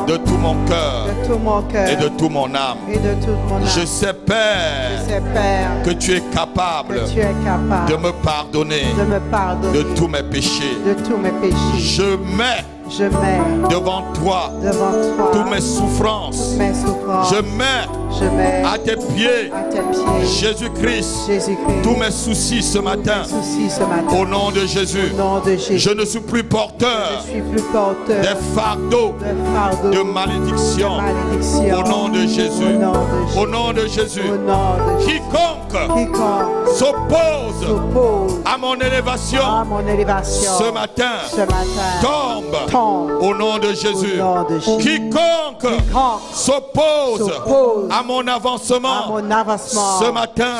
de tout mon cœur et de toute mon âme. Je sais, Père, que tu es capable de me pardonner de tous mes péchés. Je mets devant toi toutes mes souffrances. Je mets à tes pieds, Jésus-Christ, tous mes soucis ce matin. Au nom de Jésus, je ne suis plus porteur des fardeaux de malédiction. Au nom de Jésus, au nom de Jésus, quiconque s'oppose à mon élévation ce matin tombe. Au nom de Jésus, quiconque s'oppose à mon avancement ce matin,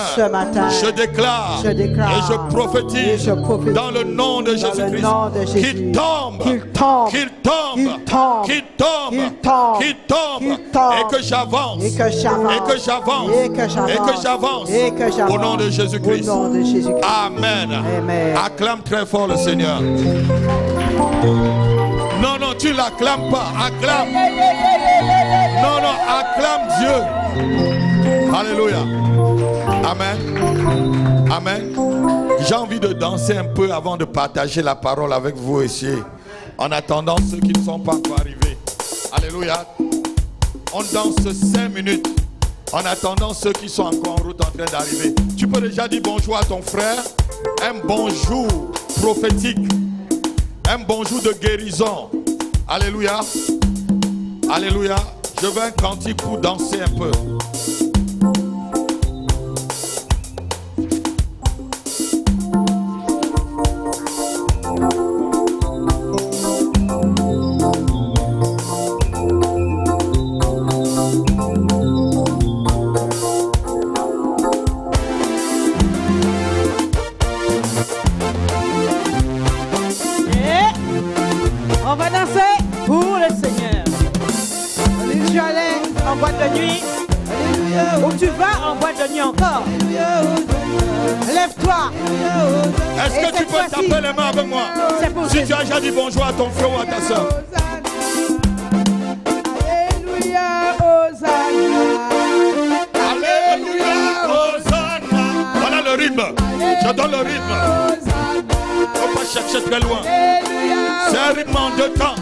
je déclare et je prophétise dans le nom de Jésus-Christ qu'il tombe, qu'il tombe, qu'il tombe, qu'il tombe, et que j'avance, et que j'avance, et que j'avance au nom de Jésus-Christ. Amen. Acclame très fort le Seigneur. Non, non, tu l'acclames pas. Acclame. Non, non, acclame Dieu. Alléluia. Amen. Amen. J'ai envie de danser un peu avant de partager la parole avec vous ici. En attendant ceux qui ne sont pas encore arrivés. Alléluia. On danse 5 minutes. En attendant ceux qui sont encore en route en train d'arriver. Tu peux déjà dire bonjour à ton frère. Un bonjour prophétique. Un bonjour de guérison. Alléluia. Alléluia. Je veux un cantique pour danser un peu. On va danser pour le Seigneur. Tu allais en boîte de nuit. Où tu vas en boîte de nuit encore. Lève-toi. Est-ce que tu peux taper les mains avec moi? Si tu as déjà dit bonjour à ton frère ou à ta soeur. Alléluia, Hosanna. Alléluia, Hosanna. Voilà le rythme. Je donne le rythme. Faut pas chercher très loin. C'est un rythme en 2 temps.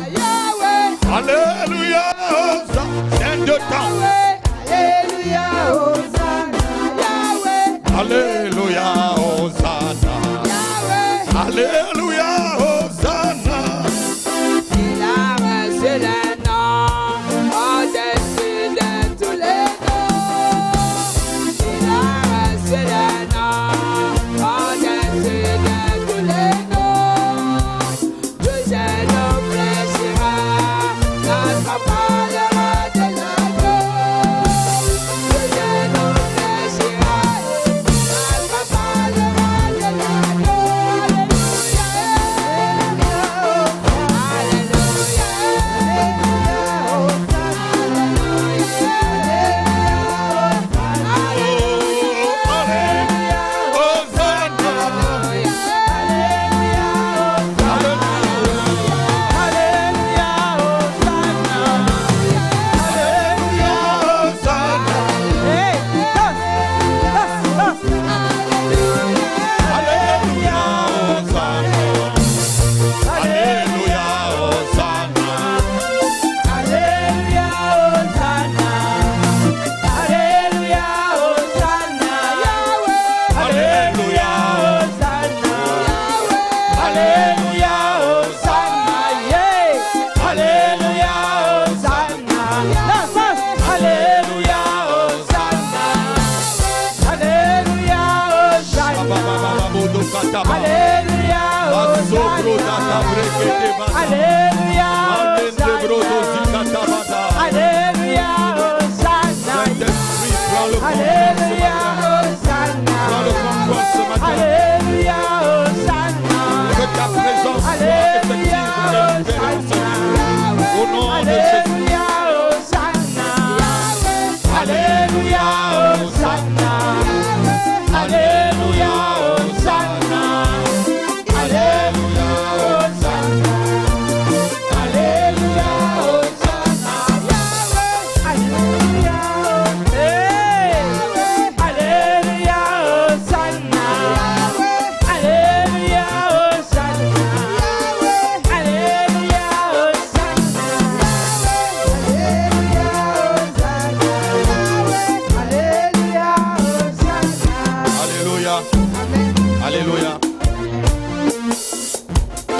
Alléluia, Hosanna. C'est un 2 temps. Alléluia, Hosanna. Alléluia, Hosanna. Alléluia, Hosanna. Il a reçu le nom au-dessus de tous les noms. Il a reçu le nom au-dessus de tous les noms. Tout genou fléchira, notre parlera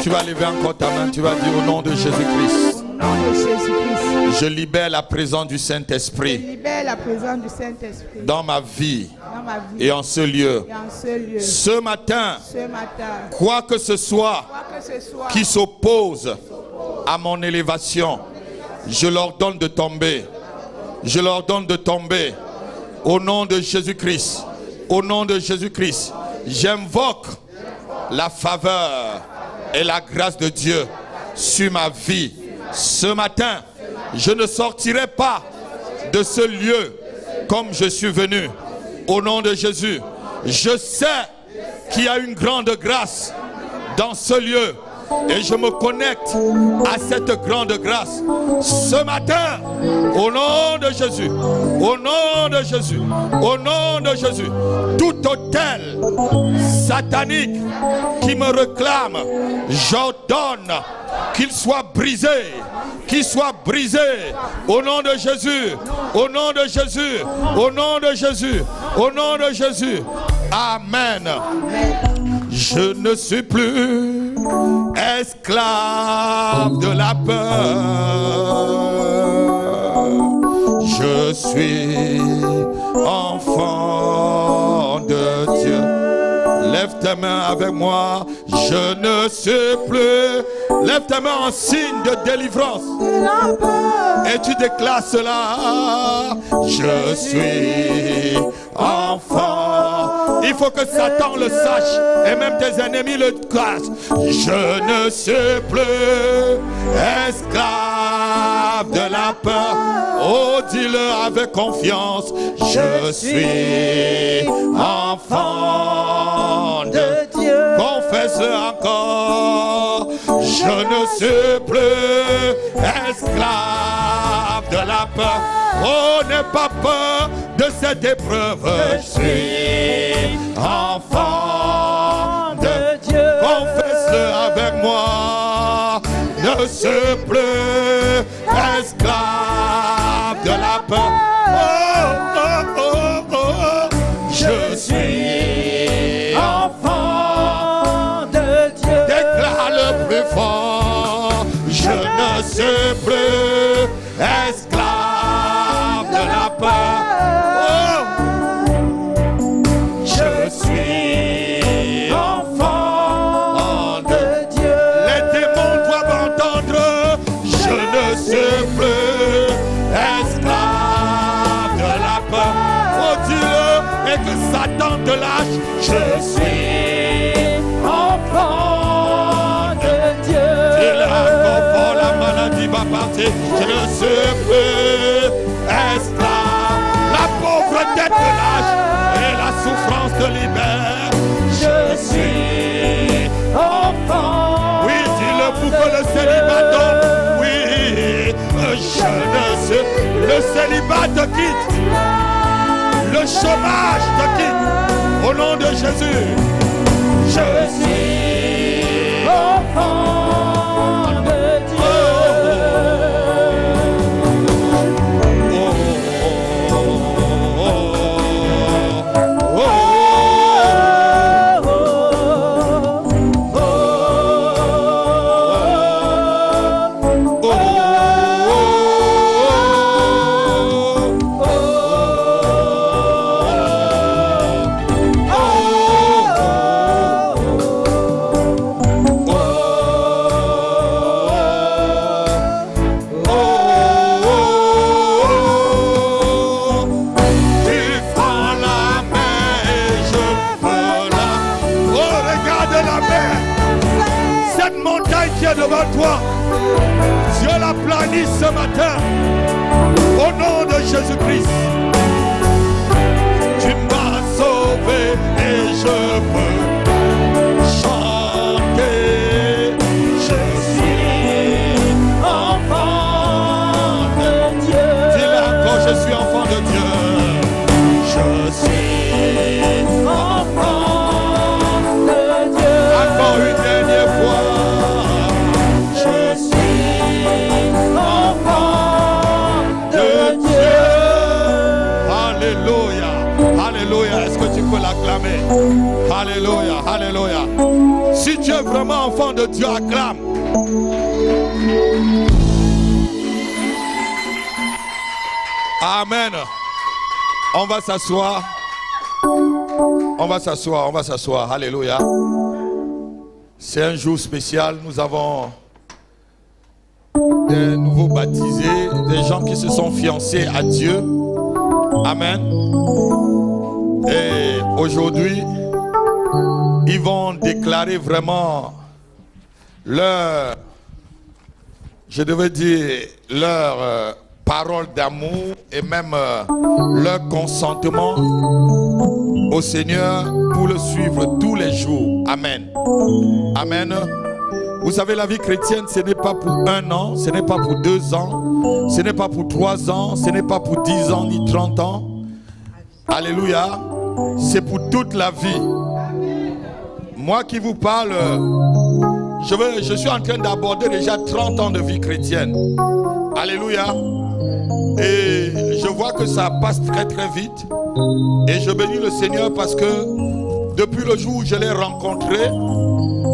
Tu vas lever encore ta main, tu vas dire au nom de Jésus-Christ. Je libère la présence du Saint-Esprit dans ma vie et en ce lieu. Ce matin, quoi que ce soit qui s'oppose à mon élévation, je leur donne de tomber. Je leur donne de tomber au nom de Jésus-Christ. Au nom de Jésus-Christ, j'invoque la faveur et la grâce de Dieu sur ma vie. Ce matin, je ne sortirai pas de ce lieu comme je suis venu. Au nom de Jésus, je sais qu'il y a une grande grâce dans ce lieu et je me connecte à cette grande grâce ce matin. Au nom de Jésus, au nom de Jésus, au nom de Jésus, tout autel satanique qui me réclame, j'ordonne qu'il soit brisé, qu'il soit brisé au nom de Jésus, au nom de Jésus, au nom de Jésus, au nom de Jésus. Amen. Je ne suis plus esclave de la peur. Je suis enfant de Dieu. Lève tes mains avec moi. Je ne suis plus. Lève tes mains en signe de délivrance. Et tu déclares cela. Je suis enfant. Il faut que Satan le sache. Et même tes ennemis le cachent. Je ne suis plus esclave de la peur. Oh, dis-le avec confiance. Je suis enfant de Dieu. Confesse encore. Je ne suis plus esclave de la peur. Oh, n'aie pas peur de cette épreuve. Je suis enfant de Dieu. Confesse-le avec moi. Ne suis plus esclave de la peur. Oh, oh, oh, oh. Je suis enfant de Dieu. Déclare le plus fort. Je ne suis plus esclave de la peur. Oh. Je suis enfant de Dieu. Les démons doivent entendre. Je ne suis plus esclave de la peur. Oh, dis-le et que Satan te lâche. Je suis enfant de Dieu. Dis-le encore fort, la maladie va partir. Je ne suis plus esclave. La pauvreté te lâche et la souffrance te libère. Je suis enfant. Oui, dis-le pour que le célibat tombe. Oui, je ne sais. Le célibat te quitte. Le chômage te quitte. Au nom de Jésus. Je suis enfant de Dieu. Devant toi, Dieu la planit ce matin au nom de Jésus-Christ. Tu m'as sauvé et je peux chanter. Je suis enfant de Dieu. Dis-le encore, je suis enfant de Dieu. Je suis enfant de Dieu. Encore une dernière fois. Alléluia. Est-ce que tu peux l'acclamer? Alléluia, alléluia. Si tu es vraiment enfant de Dieu, acclame. Amen. On va s'asseoir. On va s'asseoir, on va s'asseoir. Alléluia. C'est un jour spécial. Nous avons des nouveaux baptisés, des gens qui se sont fiancés à Dieu. Amen. Et aujourd'hui, ils vont déclarer vraiment leur, je devais dire, leur parole d'amour et même leur consentement au Seigneur pour le suivre tous les jours. Amen. Amen. Vous savez, la vie chrétienne, ce n'est pas pour 1 an, ce n'est pas pour 2 ans, ce n'est pas pour 3 ans, ce n'est pas pour 10 ans ni 30 ans. Alléluia. C'est pour toute la vie. Moi qui vous parle, je suis en train d'aborder déjà 30 ans de vie chrétienne. Alléluia. Et je vois que ça passe très très vite. Et je bénis le Seigneur parce que depuis le jour où je l'ai rencontré,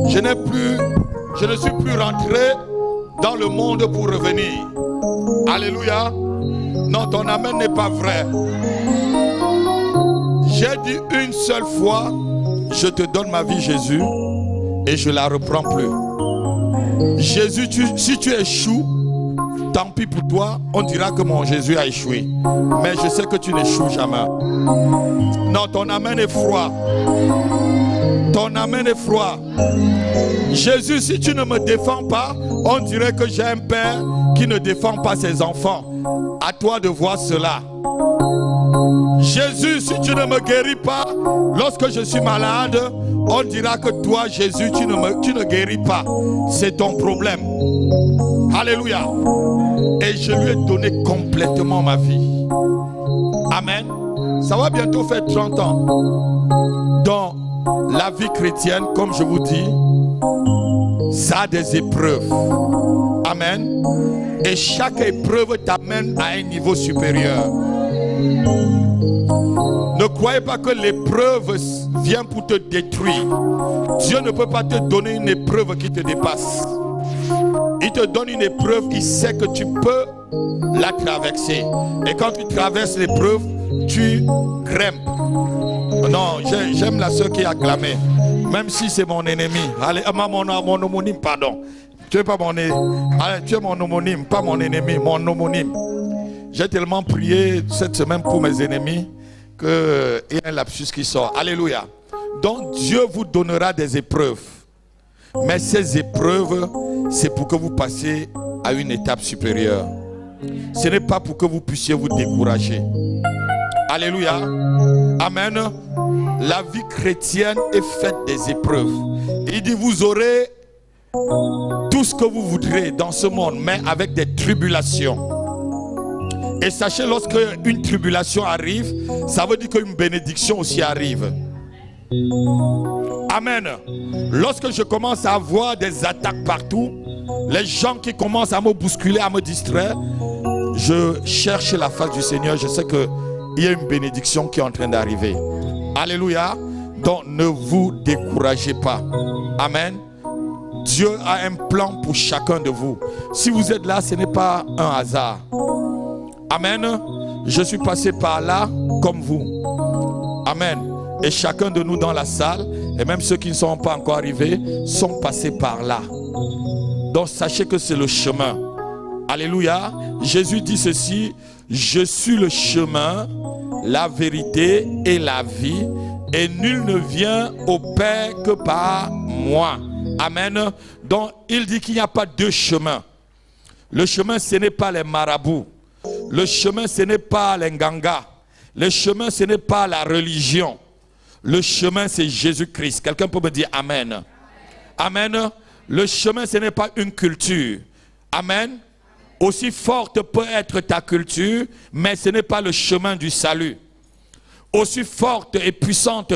je ne suis plus rentré dans le monde pour revenir. Alléluia. Non, ton amen n'est pas vrai. J'ai dit une seule fois, je te donne ma vie, Jésus, et je la reprends plus. Jésus, si tu échoues, tant pis pour toi, on dira que mon Jésus a échoué. Mais je sais que tu n'échoues jamais. Non, ton amen est froid. Ton amen est froid. Jésus, si tu ne me défends pas, on dirait que j'ai un père qui ne défend pas ses enfants. À toi de voir cela. Jésus, si tu ne me guéris pas, lorsque je suis malade, on dira que toi, Jésus, tu ne guéris pas. C'est ton problème. Alléluia. Et je lui ai donné complètement ma vie. Amen. Ça va bientôt faire 30 ans. Dans la vie chrétienne, comme je vous dis, ça a des épreuves. Amen. Et chaque épreuve t'amène à un niveau supérieur. Ne croyez pas que l'épreuve vient pour te détruire. Dieu ne peut pas te donner une épreuve qui te dépasse. Il te donne une épreuve, il sait que tu peux la traverser. Et quand tu traverses l'épreuve, tu grimpes. Non, j'aime la soeur qui a acclamé. Même si c'est mon ennemi. Allez, mon homonyme, pardon. Tu es pas mon allez, tu es mon homonyme, pas mon ennemi, mon homonyme. J'ai tellement prié cette semaine pour mes ennemis qu'il y a un lapsus qui sort. Alléluia. Donc Dieu vous donnera des épreuves. Mais ces épreuves, c'est pour que vous passiez à une étape supérieure. Ce n'est pas pour que vous puissiez vous décourager. Alléluia. Amen. La vie chrétienne est faite des épreuves. Il dit, vous aurez tout ce que vous voudrez dans ce monde, mais avec des tribulations. Et sachez, lorsque une tribulation arrive, ça veut dire qu'une bénédiction aussi arrive. Amen. Lorsque je commence à avoir des attaques partout, les gens qui commencent à me bousculer, à me distraire, je cherche la face du Seigneur. Je sais qu'il y a une bénédiction qui est en train d'arriver. Alléluia. Donc ne vous découragez pas. Amen. Dieu a un plan pour chacun de vous. Si vous êtes là, ce n'est pas un hasard. Amen. Je suis passé par là comme vous. Amen. Et chacun de nous dans la salle, et même ceux qui ne sont pas encore arrivés, sont passés par là. Donc sachez que c'est le chemin. Alléluia. Jésus dit ceci: je suis le chemin, la vérité et la vie, et nul ne vient au Père que par moi. Amen. Donc il dit qu'il n'y a pas deux chemins. Le chemin, ce n'est pas les marabouts. Le chemin, ce n'est pas les ngangas. Le chemin, ce n'est pas la religion. Le chemin, c'est Jésus-Christ. Quelqu'un peut me dire Amen. Amen. Le chemin, ce n'est pas une culture. Amen. Aussi forte peut être ta culture, mais ce n'est pas le chemin du salut. Aussi forte et puissante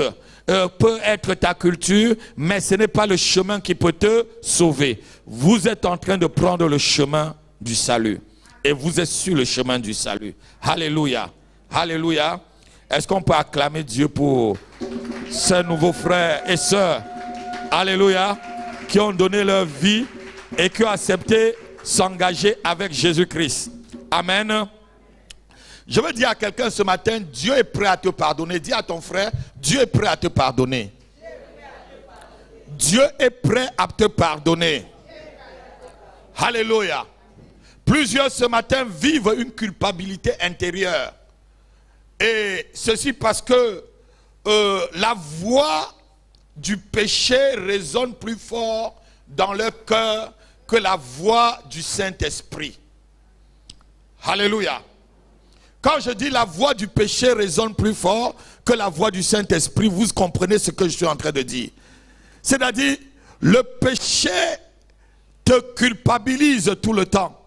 peut être ta culture, mais ce n'est pas le chemin qui peut te sauver. Vous êtes en train de prendre le chemin du salut. Et vous êtes sur le chemin du salut. Alléluia. Alléluia. Est-ce qu'on peut acclamer Dieu pour ces nouveaux frères et sœurs Alléluia. Qui ont donné leur vie et qui ont accepté s'engager avec Jésus-Christ. Amen. Je veux dire à quelqu'un ce matin, Dieu est prêt à te pardonner. Dis à ton frère, Dieu est prêt à te pardonner. Dieu est prêt à te pardonner. Alléluia. Plusieurs ce matin vivent une culpabilité intérieure. Et ceci parce que la voix du péché résonne plus fort dans leur cœur que la voix du Saint-Esprit. Alléluia. Quand je dis la voix du péché résonne plus fort que la voix du Saint-Esprit, vous comprenez ce que je suis en train de dire. C'est-à-dire, le péché te culpabilise tout le temps.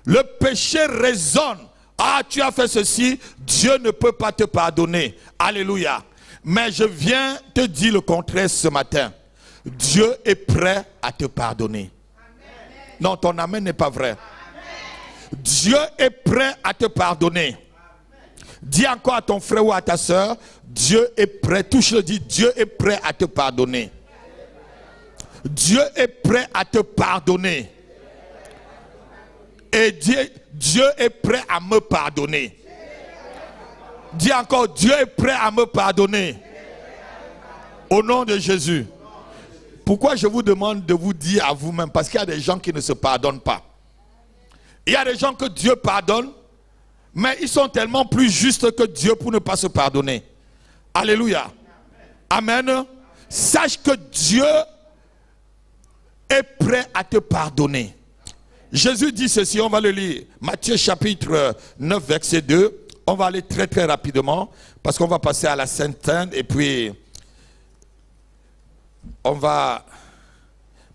Le péché résonne. Ah, tu as fait ceci, Dieu ne peut pas te pardonner. Alléluia. Mais je viens te dire le contraire ce matin. Dieu est prêt à te pardonner. Amen. Non, ton amen n'est pas vrai. Amen. Dieu est prêt à te pardonner. Amen. Dis encore à ton frère ou à ta soeur, Dieu est prêt. Touche-le, dis, Dieu est prêt à te pardonner. Dieu est prêt à te pardonner. Et Dieu est prêt à me pardonner. Dis encore, Dieu est prêt à me pardonner. Au nom de Jésus. Pourquoi je vous demande de vous dire à vous-même? Parce qu'il y a des gens qui ne se pardonnent pas. Il y a des gens que Dieu pardonne, mais ils sont tellement plus justes que Dieu pour ne pas se pardonner. Alléluia. Amen. Sache que Dieu est prêt à te pardonner. Jésus dit ceci, on va le lire. Matthieu chapitre 9, verset 2. On va aller très très rapidement parce qu'on va passer à la Sainte Seine et puis on va...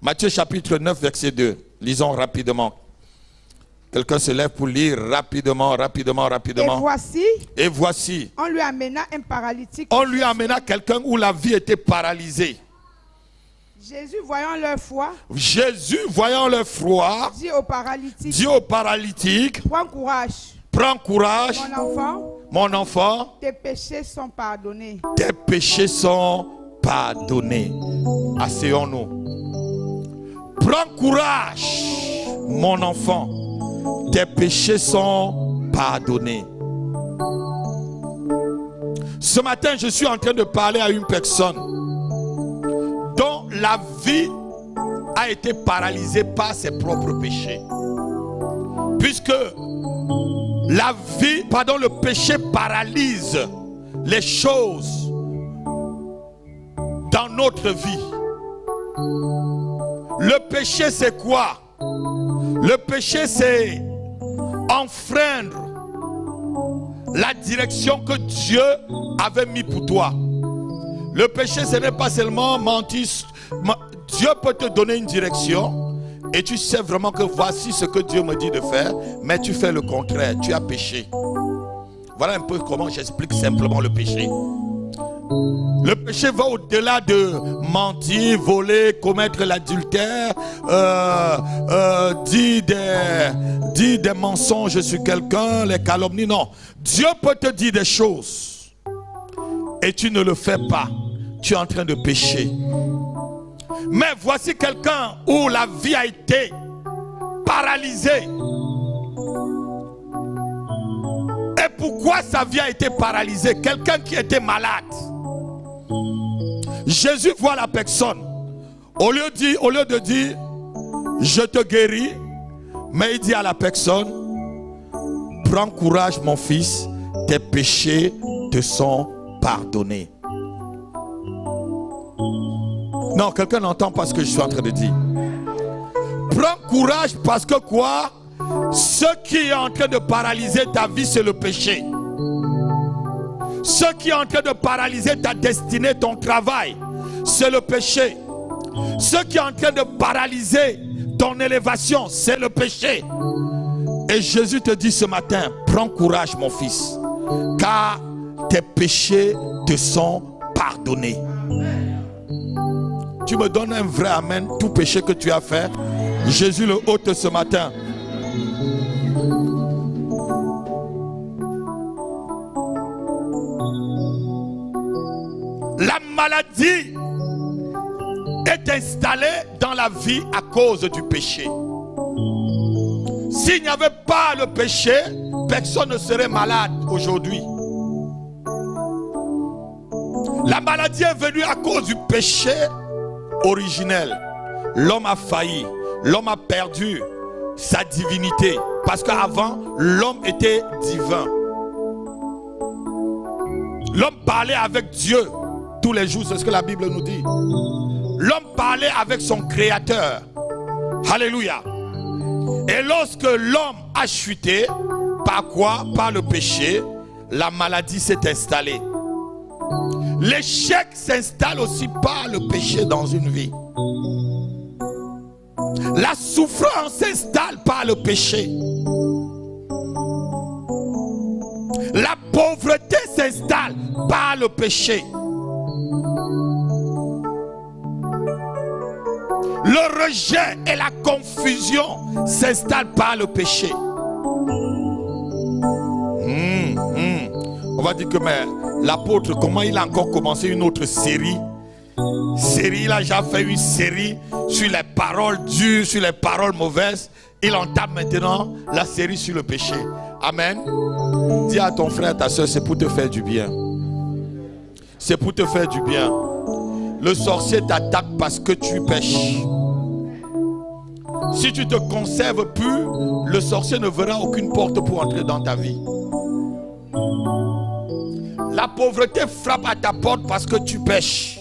Matthieu chapitre 9, verset 2. Lisons rapidement. Quelqu'un se lève pour lire rapidement. Et voici. On lui amena un paralytique. On lui amena quelqu'un où la vie était paralysée. Jésus voyant leur foi, dit au paralytique, prends courage, mon enfant, tes péchés sont pardonnés. Tes péchés sont pardonnés. Asseyons-nous. Prends courage, mon enfant, tes péchés sont pardonnés. Ce matin, je suis en train de parler à une personne dont la vie a été paralysée par ses propres péchés. Puisque le péché paralyse les choses dans notre vie. Le péché, c'est quoi? Le péché, c'est enfreindre la direction que Dieu avait mis pour toi. Le péché, ce n'est pas seulement mentir. Dieu peut te donner une direction et tu sais vraiment que voici ce que Dieu me dit de faire, mais tu fais le contraire, tu as péché. Voilà un peu comment j'explique simplement le péché. Le péché va au-delà de mentir, voler, commettre l'adultère, dire des mensonges sur quelqu'un, les calomnies. Non, Dieu peut te dire des choses et tu ne le fais pas. Tu es en train de pécher. Mais voici quelqu'un où la vie a été paralysée. Et pourquoi sa vie a été paralysée? Quelqu'un qui était malade. Jésus voit la personne. Au lieu de dire je te guéris, mais il dit à la personne, prends courage mon fils, tes péchés te sont pardonnés. Non, quelqu'un n'entend pas ce que je suis en train de dire. Prends courage parce que quoi? Ce qui est en train de paralyser ta vie, c'est le péché. Ce qui est en train de paralyser ta destinée, ton travail, c'est le péché. Ce qui est en train de paralyser ton élévation, c'est le péché. Et Jésus te dit ce matin, prends courage mon fils, car tes péchés te sont pardonnés. Tu me donnes un vrai amen, tout péché que tu as fait, Jésus le ôte ce matin. La maladie installé dans la vie à cause du péché. S'il n'y avait pas le péché, personne ne serait malade aujourd'hui. La maladie est venue à cause du péché originel. L'homme a failli, l'homme a perdu sa divinité. Parce qu'avant, l'homme était divin. L'homme parlait avec Dieu tous les jours, c'est ce que la Bible nous dit. L'homme parlait avec son Créateur. Alléluia. Et lorsque l'homme a chuté, par quoi? Par le péché, la maladie s'est installée. L'échec s'installe aussi par le péché dans une vie. La souffrance s'installe par le péché. La pauvreté s'installe par le péché. Le rejet et la confusion s'installent par le péché. On va dire que mais l'apôtre, comment il a encore commencé une autre série? Il a déjà fait une série sur les paroles dures, sur les paroles mauvaises. Il entame maintenant la série sur le péché. Amen. Dis à ton frère, ta soeur, c'est pour te faire du bien. C'est pour te faire du bien. Le sorcier t'attaque parce que tu pêches. Si tu te conserves pur, le sorcier ne verra aucune porte pour entrer dans ta vie. La pauvreté frappe à ta porte parce que tu pêches.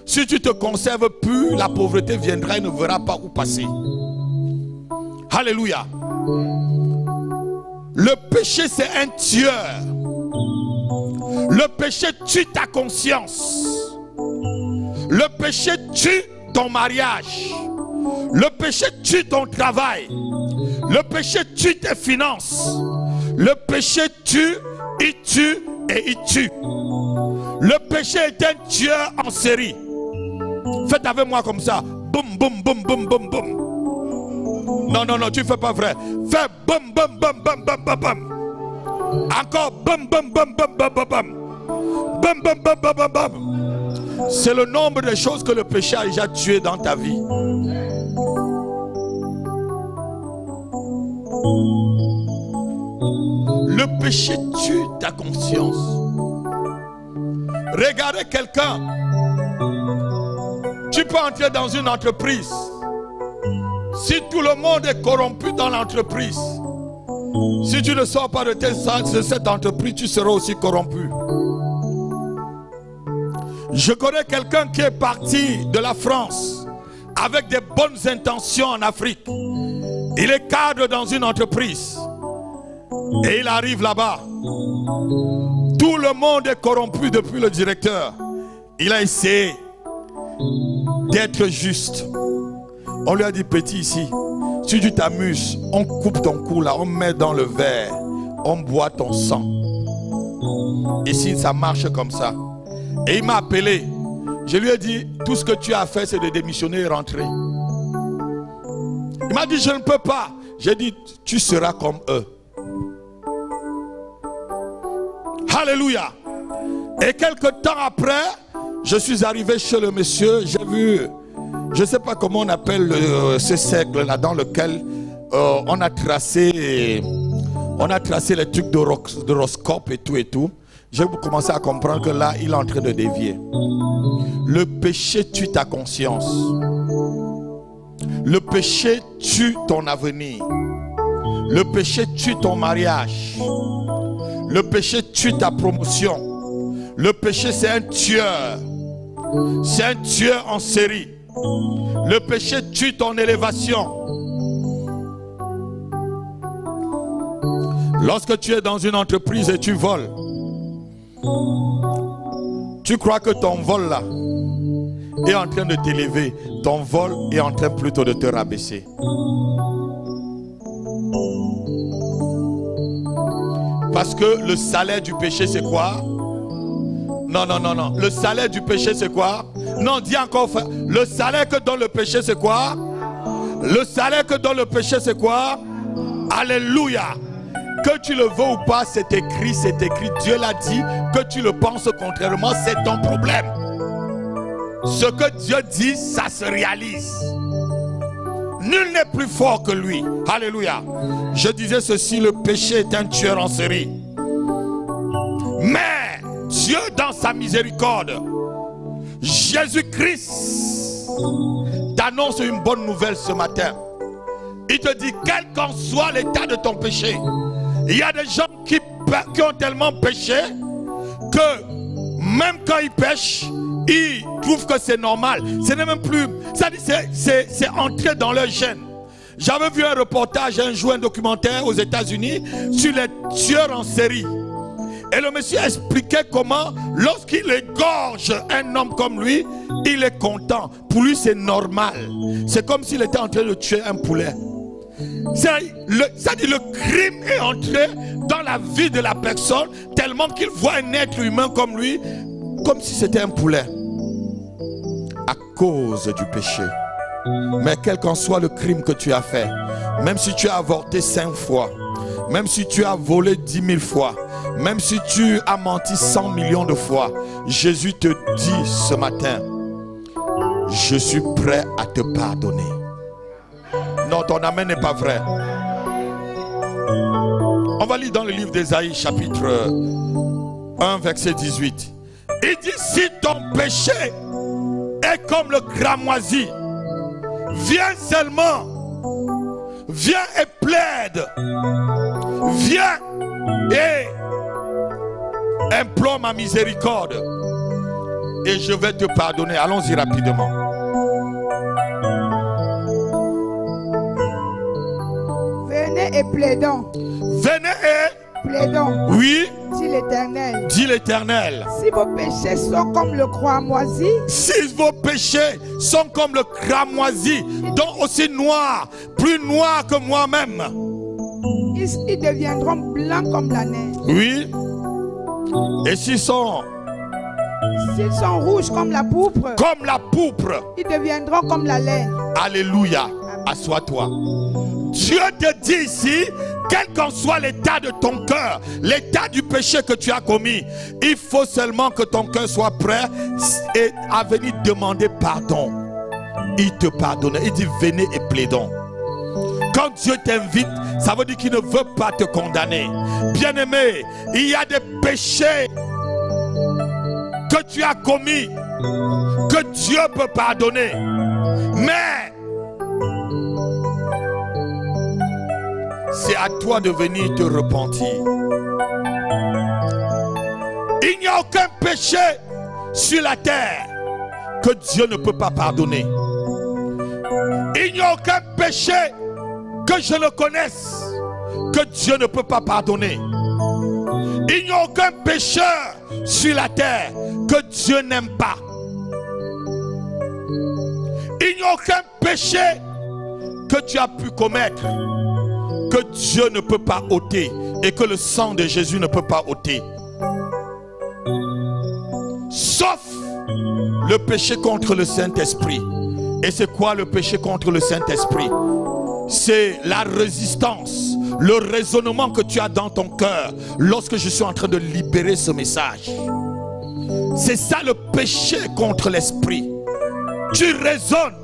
Si tu te conserves pur, la pauvreté viendra et ne verra pas où passer. Alléluia. Le péché, c'est un tueur. Le péché tue ta conscience. Le péché tue ton mariage. Le péché tue ton travail. Le péché tue tes finances. Le péché tue, il tue et il tue. Le péché est un tueur en série. Faites avec moi comme ça. Boum, boum, boum, boum, boum, boum. Non, non, non, tu ne fais pas vrai. Fais boum, boum, boum, boum, boum, boum, boum. Encore boum, boum, boum, boum, boum, boum, boum. Boum, boum, boum, boum, boum, boum. C'est le nombre de choses que le péché a déjà tué dans ta vie. Le péché tue ta conscience. Regardez quelqu'un. Tu peux entrer dans une entreprise. Si tout le monde est corrompu dans l'entreprise, si tu ne sors pas de cette entreprise, tu seras aussi corrompu. Je connais quelqu'un qui est parti de la France avec des bonnes intentions en Afrique. Il est cadre dans une entreprise. Et il arrive là-bas. Tout le monde est corrompu depuis le directeur. Il a essayé d'être juste. On lui a dit, petit ici, si tu t'amuses, on coupe ton cou là, on met dans le verre, on boit ton sang. Et si ça marche comme ça. Et il m'a appelé. Je lui ai dit, tout ce que tu as fait, c'est de démissionner et rentrer. Il m'a dit, je ne peux pas. J'ai dit, tu seras comme eux. Alléluia. Et quelque temps après, je suis arrivé chez le monsieur. J'ai vu, je ne sais pas comment on appelle ce cercle là dans lequel on a tracé les trucs d'horoscope et tout et tout. J'ai commencé à comprendre que là, il est en train de dévier. Le péché tue ta conscience. Le péché tue ton avenir. Le péché tue ton mariage. Le péché tue ta promotion. Le péché, c'est un tueur. C'est un tueur en série. Le péché tue ton élévation. Lorsque tu es dans une entreprise et tu voles, tu crois que ton vol là est en train de t'élever. Ton vol est en train plutôt de te rabaisser. Parce que le salaire du péché c'est quoi? Non, non, non, non. Le salaire du péché c'est quoi? Non, dis encore. Le salaire que donne le péché c'est quoi? Le salaire que donne le péché c'est quoi? Alléluia. Que tu le veux ou pas, c'est écrit, c'est écrit. Dieu l'a dit. Que tu le penses contrairement, c'est ton problème. ce que Dieu dit, ça se réalise. Nul n'est plus fort que lui. Alléluia. Je disais ceci, le péché est un tueur en série. Mais Dieu, dans sa miséricorde, Jésus-Christ t'annonce une bonne nouvelle ce matin. Il te dit, quel qu'en soit l'état de ton péché, il y a des gens qui ont tellement péché que même quand ils pêchent, ils trouvent que c'est normal. Ce n'est même plus, c'est entré dans leur gène. J'avais vu un reportage un jour, un documentaire aux États-Unis sur les tueurs en série. Et le monsieur expliquait comment, lorsqu'il égorge un homme comme lui, il est content. Pour lui, c'est normal. C'est comme s'il était en train de tuer un poulet. C'est-à-dire le crime est entré dans la vie de la personne tellement qu'il voit un être humain comme lui, comme si c'était un poulet. À cause du péché. Mais quel qu'en soit le crime que tu as fait, même si tu as avorté 5 fois, même si tu as volé 10 000 fois, même si tu as menti 100 millions de fois, Jésus te dit ce matin, je suis prêt à te pardonner. Non, ton amen n'est pas vrai. On va lire dans le livre d'Ésaïe, chapitre 1, verset 18. Il dit, si ton péché est comme le cramoisi, viens seulement, viens et plaide, viens et implore ma miséricorde et je vais te pardonner. Allons-y rapidement. Venez et plaidons. Venez et plaidons. Oui. Dit l'Éternel. Dit l'Éternel. Si vos péchés sont comme le cramoisi. Si vos péchés sont comme le cramoisi, donc aussi noir, plus noir que moi-même. Ils deviendront blancs comme la neige. Oui. Et s'ils sont rouges comme la pourpre. Comme la pourpre. Ils deviendront comme la laine. Alléluia. Assois-toi. Dieu te dit ici, quel qu'en soit l'état de ton cœur, l'état du péché que tu as commis, il faut seulement que ton cœur soit prêt et à venir demander pardon. Il te pardonne. Il dit venez et plaidons. Quand Dieu t'invite, ça veut dire qu'il ne veut pas te condamner. Bien-aimé, il y a des péchés que tu as commis, que Dieu peut pardonner. Mais c'est à toi de venir te repentir. Il n'y a aucun péché sur la terre que Dieu ne peut pas pardonner. Il n'y a aucun péché que je ne connaisse que Dieu ne peut pas pardonner. Il n'y a aucun pécheur sur la terre que Dieu n'aime pas. Il n'y a aucun péché que tu as pu commettre que Dieu ne peut pas ôter et que le sang de Jésus ne peut pas ôter. Sauf le péché contre le Saint-Esprit. Et c'est quoi le péché contre le Saint-Esprit? C'est la résistance, le raisonnement que tu as dans ton cœur lorsque je suis en train de libérer ce message. C'est ça le péché contre l'esprit. Tu raisonnes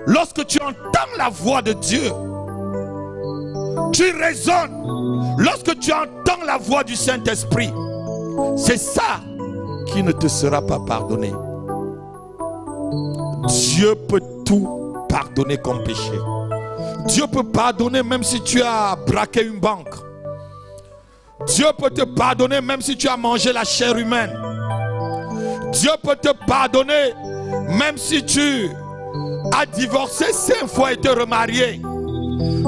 lorsque tu entends la voix de Dieu. Tu raisonnes lorsque tu entends la voix du Saint-Esprit. C'est ça qui ne te sera pas pardonné. Dieu peut tout pardonner comme péché. Dieu peut pardonner même si tu as braqué une banque. Dieu peut te pardonner même si tu as mangé la chair humaine. Dieu peut te pardonner même si tu as divorcé 5 fois et te remarié.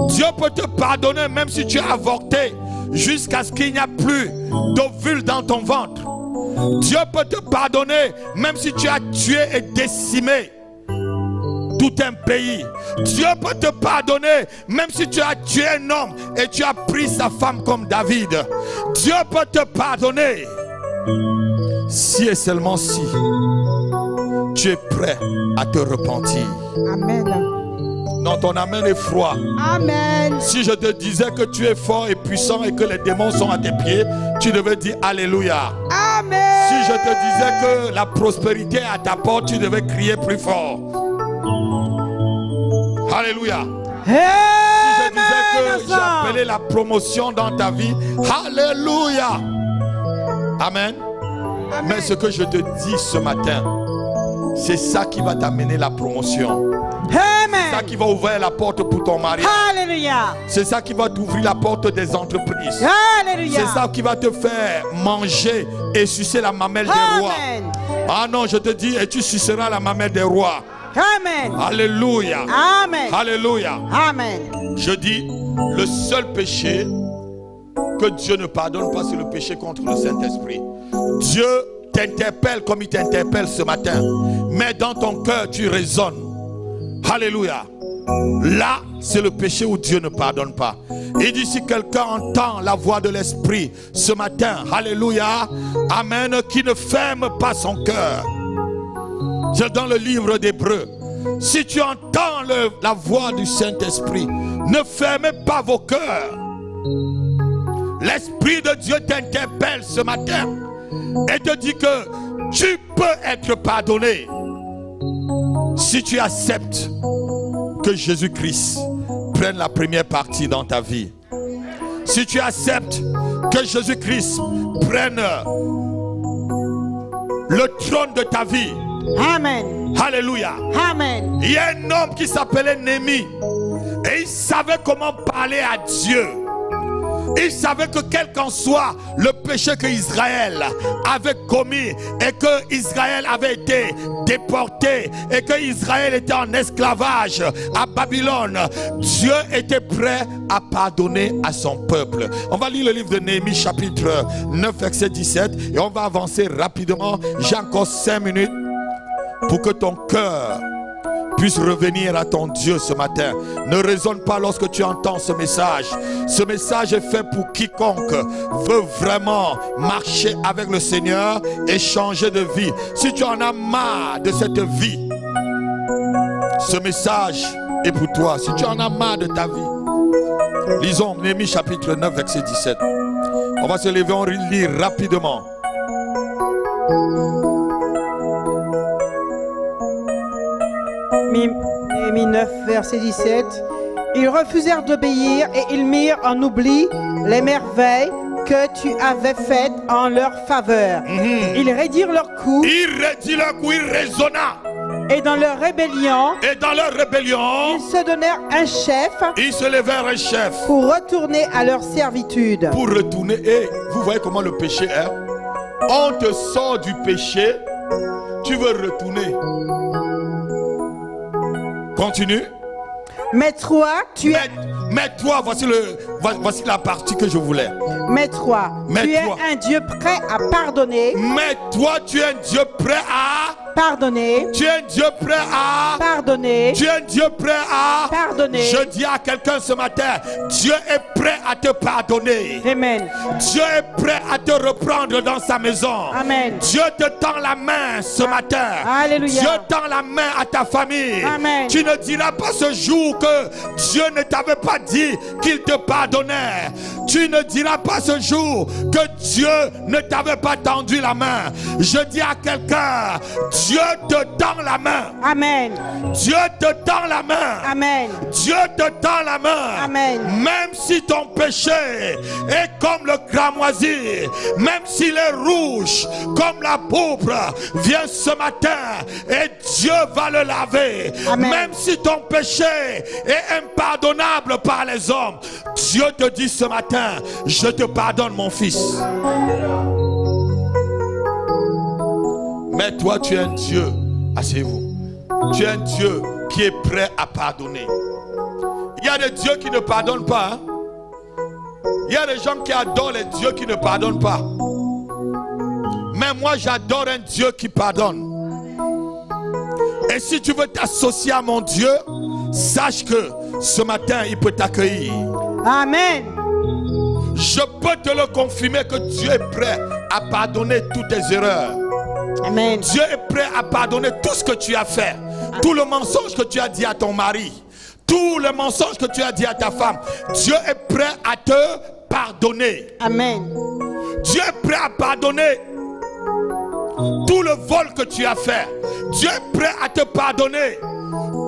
Dieu peut te pardonner même si tu as avorté jusqu'à ce qu'il n'y a plus d'ovule dans ton ventre. Dieu peut te pardonner même si tu as tué et décimé tout un pays. Dieu peut te pardonner même si tu as tué un homme et tu as pris sa femme comme David. Dieu peut te pardonner si et seulement si tu es prêt à te repentir. Amen. Non, ton amen est froid. Amen. Si je te disais que tu es fort et puissant et que les démons sont à tes pieds, tu devais dire Alléluia. Amen. Si je te disais que la prospérité est à ta porte, tu devais crier plus fort. Alléluia. Si je disais que j'appelais la promotion dans ta vie, Alléluia. Amen. Amen. Mais ce que je te dis ce matin, c'est ça qui va t'amener la promotion. Amen. C'est ça qui va ouvrir la porte pour ton mariage. Alléluia. C'est ça qui va t'ouvrir la porte des entreprises. Alléluia. C'est ça qui va te faire manger et sucer la mamelle des rois. Amen. Ah non, je te dis, et tu suceras la mamelle des rois. Amen. Alléluia. Amen. Alléluia. Amen. Je dis, le seul péché que Dieu ne pardonne pas, c'est le péché contre le Saint-Esprit. Dieu t'interpelle comme il t'interpelle ce matin. Mais dans ton cœur, tu raisonnes. Alléluia. Là, c'est le péché où Dieu ne pardonne pas. Il dit, si quelqu'un entend la voix de l'Esprit ce matin, alléluia, amen, qui ne ferme pas son cœur. C'est dans le livre d'Hébreux. Si tu entends la voix du Saint-Esprit, ne fermez pas vos cœurs. L'Esprit de Dieu t'interpelle ce matin et te dit que tu peux être pardonné si tu acceptes que Jésus-Christ prenne la première partie dans ta vie. Si tu acceptes que Jésus-Christ prenne le trône de ta vie. Amen. Alléluia. Amen. Il y a un homme qui s'appelait Néhémie et il savait comment parler à Dieu. Il savait que quel qu'en soit le péché que Israël avait commis et que Israël avait été déporté et que Israël était en esclavage à Babylone, Dieu était prêt à pardonner à son peuple. On va lire le livre de Néhémie chapitre 9 verset 17 et on va avancer rapidement. J'ai encore 5 minutes pour que ton cœur puisse revenir à ton Dieu ce matin. Ne raisonne pas lorsque tu entends ce message. Ce message est fait pour quiconque veut vraiment marcher avec le Seigneur et changer de vie. Si tu en as marre de cette vie, ce message est pour toi. Si tu en as marre de ta vie, lisons Néhémie chapitre 9 verset 17. On va se lever, on lit rapidement. Néhémie 9, verset 17. Ils refusèrent d'obéir et ils mirent en oubli les merveilles que tu avais faites en leur faveur. Ils raidirent leur cou. Ils raidirent leur cou, ils raisonna. Et dans leur rébellion, ils se donnèrent un chef. Ils se levèrent un chef. Pour retourner à leur servitude. Pour retourner. Et vous voyez comment le péché est. On te sort du péché. Tu veux retourner. Continue. Mais toi, tu es... Mais toi, voici la partie que je voulais. Mais toi, tu es un Dieu prêt à pardonner. Mais toi, tu es un Dieu prêt à... Pardonner. Tu es un Dieu prêt à... Pardonner. Tu es un Dieu prêt à... Pardonner. Je dis à quelqu'un ce matin, Dieu est prêt à te pardonner. Amen. Dieu est prêt à te reprendre dans sa maison. Amen. Dieu te tend la main ce matin. Alléluia. Dieu tend la main à ta famille. Amen. Tu ne diras pas ce jour que Dieu ne t'avait pas dit qu'il te pardonnait. Tu ne diras pas ce jour que Dieu ne t'avait pas tendu la main. Je dis à quelqu'un, Dieu te tend la main. Amen. Dieu te tend la main. Amen. Dieu te tend la main. Amen. Même si ton péché est comme le cramoisi, même s'il est rouge comme la pourpre, viens ce matin et Dieu va le laver. Amen. Même si ton péché est impardonnable par les hommes, Dieu te dit ce matin, je te pardonne mon fils. Mais toi, tu es un Dieu, asseyez-vous, tu es un Dieu qui est prêt à pardonner. Il y a des dieux qui ne pardonnent pas. Hein? Il y a des gens qui adorent les dieux qui ne pardonnent pas. Mais moi, j'adore un Dieu qui pardonne. Et si tu veux t'associer à mon Dieu, sache que ce matin, il peut t'accueillir. Amen. Je peux te le confirmer que Dieu est prêt à pardonner toutes tes erreurs. Amen. Dieu est prêt à pardonner tout ce que tu as fait. Tout le mensonge que tu as dit à ton mari. tout le mensonge que tu as dit à ta femme, Dieu est prêt à te pardonner. Amen. Dieu est prêt à pardonner tout le vol que tu as fait. Dieu est prêt à te pardonner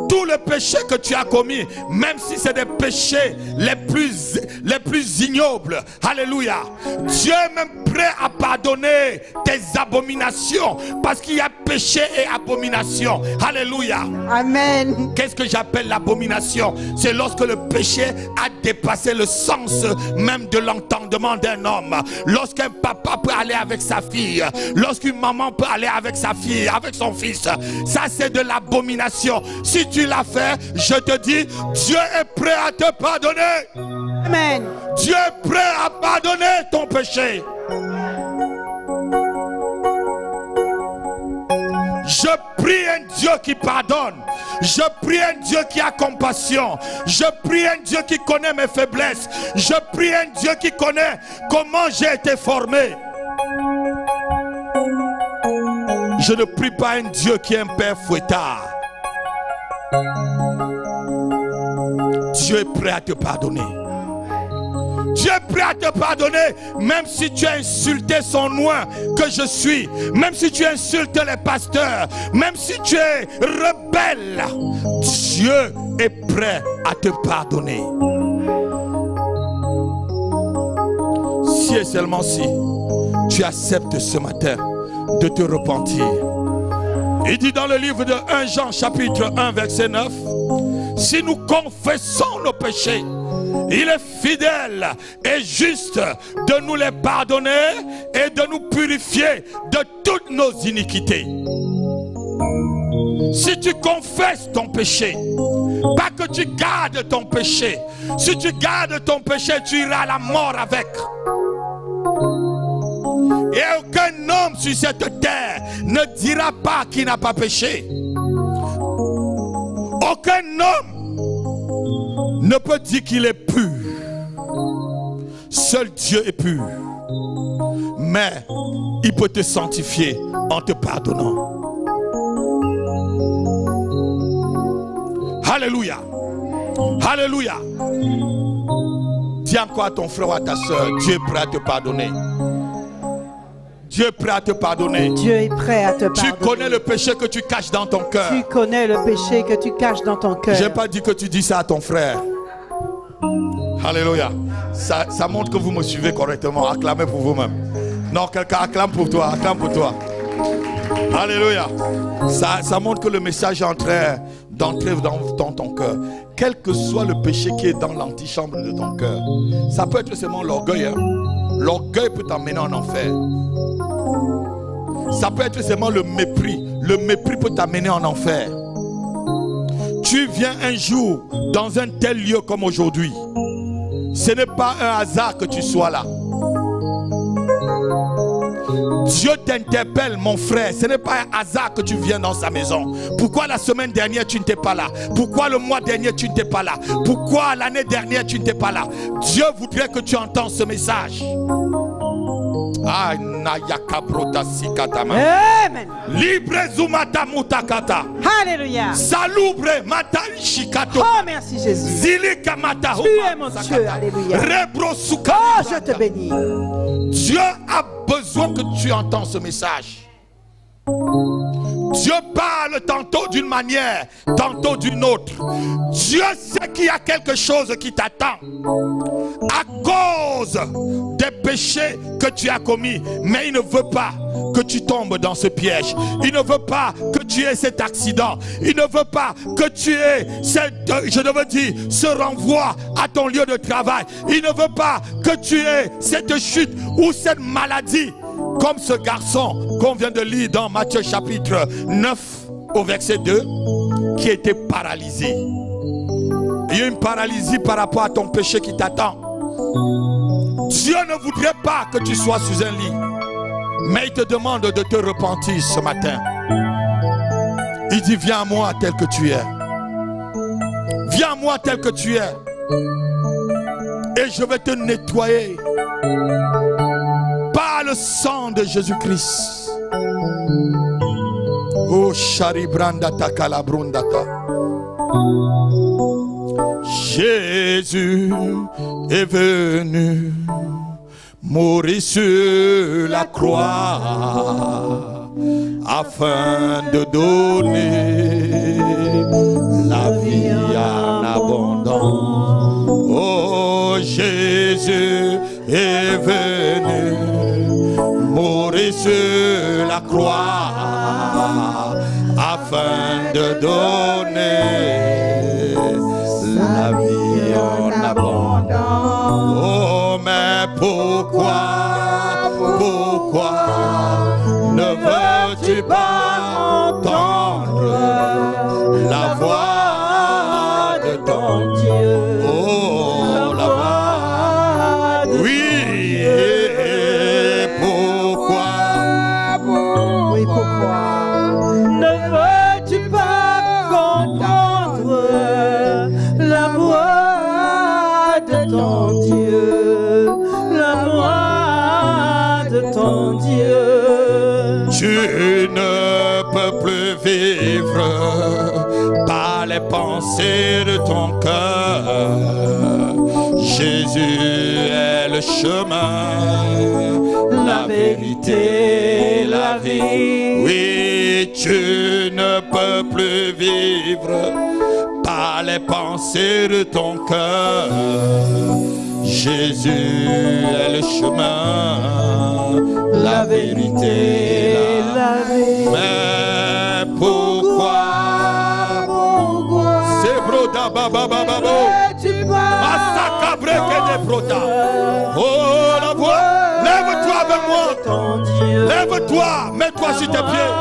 tout le péché que tu as commis, même si c'est des péchés les plus ignobles. Alléluia. Dieu est même prêt à pardonner tes abominations, parce qu'il y a péché et abomination. Alléluia. Amen. Qu'est-ce que j'appelle l'abomination? C'est lorsque le péché a dépassé le sens même de l'entendement d'un homme. Lorsqu'un papa peut aller avec sa fille, lorsqu'une maman peut aller avec sa fille, avec son fils, ça c'est de l'abomination. Si tu l'as fait, je te dis, Dieu est prêt à te pardonner. Amen. Dieu est prêt à pardonner ton péché. Je prie un Dieu qui pardonne. Je prie un Dieu qui a compassion. Je prie un Dieu qui connaît mes faiblesses. Je prie un Dieu qui connaît comment j'ai été formé. Je ne prie pas un Dieu qui est un père fouettard. Dieu est prêt à te pardonner. Dieu est prêt à te pardonner, même si tu as insulté son nom que je suis, même si tu insultes les pasteurs, même si tu es rebelle. Dieu est prêt à te pardonner. Si et seulement si tu acceptes ce matin de te repentir. Il dit dans le livre de 1 Jean chapitre 1 verset 9, si nous confessons nos péchés, il est fidèle et juste de nous les pardonner et de nous purifier de toutes nos iniquités. Si tu confesses ton péché, pas que tu gardes ton péché. Si tu gardes ton péché, tu iras à la mort avec. Et aucun homme sur cette terre ne dira pas qu'il n'a pas péché. Aucun homme ne peut dire qu'il est pur. Seul Dieu est pur. Mais il peut te sanctifier en te pardonnant. Alléluia. Alléluia. Dis encore à ton frère ou à ta soeur, Dieu est prêt à te pardonner. Dieu est prêt à te pardonner. Dieu est prêt à te pardonner. Tu connais le péché que tu caches dans ton cœur. Tu connais le péché que tu caches dans ton cœur. Je n'ai pas dit que tu dis ça à ton frère. Alléluia. Ça montre que vous me suivez correctement. Acclamez pour vous-même. Non, quelqu'un acclame pour toi. Acclame pour toi. Alléluia. Ça montre que le message est en train d'entrer dans ton cœur. Quel que soit le péché qui est dans l'antichambre de ton cœur. Ça peut être seulement l'orgueil. Hein? L'orgueil peut t'emmener en enfer. Ça peut être seulement le mépris. Le mépris peut t'amener en enfer. Tu viens un jour dans un tel lieu comme aujourd'hui. Ce n'est pas un hasard que tu sois là. Dieu t'interpelle, mon frère. Ce n'est pas un hasard que tu viens dans sa maison. Pourquoi la semaine dernière tu n'étais pas là? Pourquoi le mois dernier tu n'étais pas là? Pourquoi l'année dernière tu n'étais pas là? Dieu voudrait que tu entends ce message. Amen. Libre zumata mutakata. Alléluia. Salubre matari shikato. Oh merci Jésus. Zilika mata. Tu es mon Dieu. Alléluia. Oh je te bénis. Dieu a besoin que tu entends ce message. Dieu parle tantôt d'une manière, tantôt d'une autre. Dieu sait qu'il y a quelque chose qui t'attend à cause des péchés que tu as commis. Mais il ne veut pas que tu tombes dans ce piège. Il ne veut pas que tu aies cet accident. Il ne veut pas que tu aies ce renvoi à ton lieu de travail. Il ne veut pas que tu aies cette chute ou cette maladie. Comme ce garçon qu'on vient de lire dans Matthieu chapitre 9 au verset 2, qui était paralysé. Il y a une paralysie par rapport à ton péché qui t'attend. Dieu ne voudrait pas que tu sois sous un lit, mais il te demande de te repentir ce matin. Il dit, viens à moi tel que tu es. Viens à moi tel que tu es. Et je vais te nettoyer par le sang de Jésus-Christ. Oh, Sharibranda Takalabrundata. Jésus est venu mourir sur la croix afin de donner la vie en abondance. Oh, Jésus est venu mourir sur la croix afin de donner la vie en abondance. Oh, mais pourquoi ne veux-tu pas entendre la voix de ton Dieu? Oh, la voix. Oui, pourquoi ne veux-tu pas comprendre la voix de ton Dieu? La voix de ton Dieu. Tu ne peux plus vivre par les pensées de ton cœur. Jésus est le chemin, la vérité, la vie. Oui, tu ne peux plus vivre par les pensées de ton cœur. Jésus est le chemin, la vérité, la vie. Mais pourquoi c'est broda baba baba bo masaka breke de broda. Oh, la voix, lève-toi avec moi. Lève-toi, mets-toi sur tes pieds.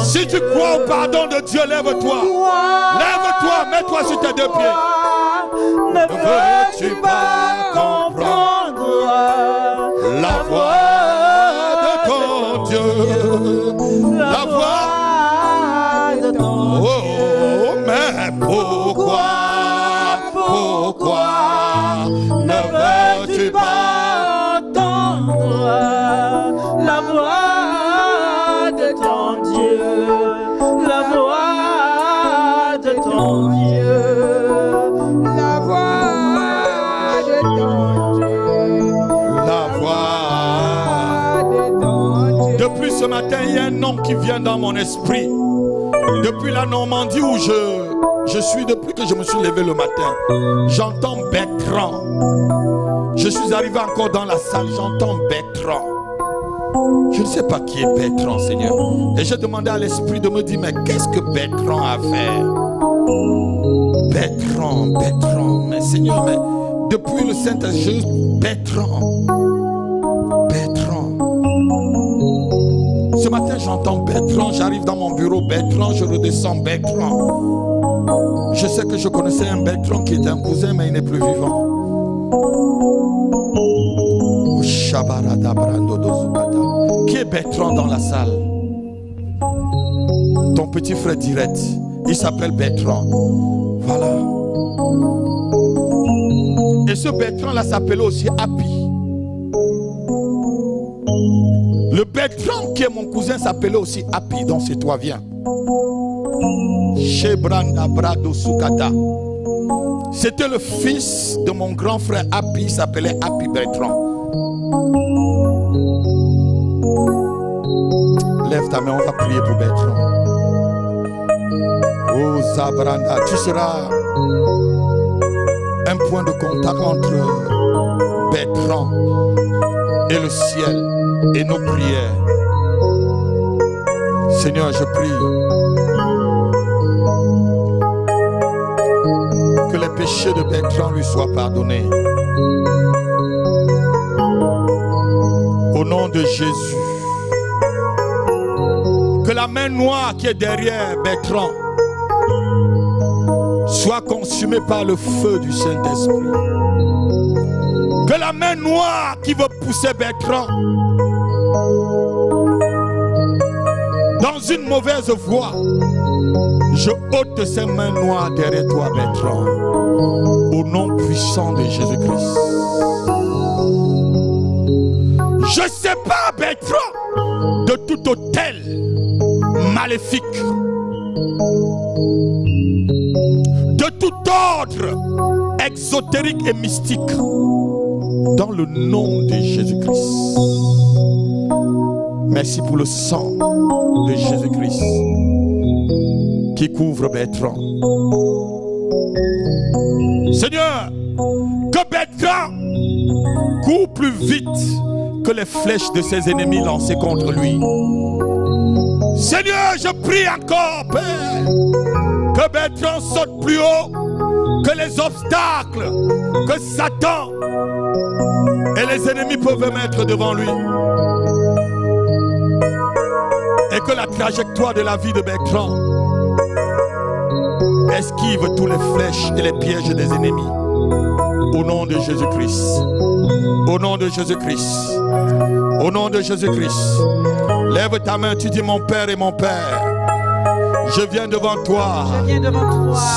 Si tu crois au pardon de Dieu, lève-toi. Lève-toi, mets-toi sur tes deux pieds. Ne veux-tu pas comprendre la voix de ton Dieu? La voix de ton Dieu. Oh, mais pourquoi ne veux-tu pas entendre la voix de ton Dieu? La voix de ton Dieu. La voix de ton Dieu. La voix de ton Dieu. Depuis ce matin, il y a un nom qui vient dans mon esprit. Depuis la Normandie où je suis, depuis que je me suis levé le matin, j'entends Bertrand. Je suis arrivé encore dans la salle, j'entends Bertrand. Je ne sais pas qui est Bertrand, Seigneur. Et j'ai demandé à l'esprit de me dire, mais qu'est-ce que Bertrand a fait? Bertrand, mais Seigneur, mais depuis le Saint-Esprit, Bertrand. Ce matin, j'entends Bertrand, j'arrive dans mon bureau, Bertrand, je redescends, Bertrand. Je sais que je connaissais un Bertrand qui était un cousin, mais il n'est plus vivant. Qui est Bertrand dans la salle? Ton petit frère direct, il s'appelle Bertrand. Voilà. Et ce Bertrand-là s'appelait aussi Happy. Le Bertrand qui est mon cousin s'appelait aussi Happy, donc c'est toi, viens. Shebranda Brado Sukata. C'était le fils de mon grand frère Happy, il s'appelait Happy Bertrand. Lève ta main, on va prier pour Bertrand. Oh Zabranda, tu seras un point de contact entre Bertrand et le ciel et nos prières. Seigneur, je prie que les péchés de Bertrand lui soient pardonnés. Au nom de Jésus. Que la main noire qui est derrière Bertrand soit consumée par le feu du Saint-Esprit. Que la main noire qui veut pousser Bertrand dans une mauvaise voie, je ôte ces mains noires derrière toi, Bertrand, au nom puissant de Jésus-Christ. Je sépare Bertrand de tout autel maléfique, de toute ordre exotérique et mystique dans le nom de Jésus-Christ. Merci pour le sang de Jésus-Christ qui couvre Bertrand. Seigneur, que Bertrand court plus vite que les flèches de ses ennemis lancées contre lui. Seigneur, je prie encore, Père, que Bertrand saute plus haut que les obstacles que Satan et les ennemis peuvent mettre devant lui. Et que la trajectoire de la vie de Bertrand esquive tous les flèches et les pièges des ennemis. Au nom de Jésus-Christ. Au nom de Jésus-Christ. Au nom de Jésus-Christ. Lève ta main, tu dis mon Père et mon Père. Je viens devant toi,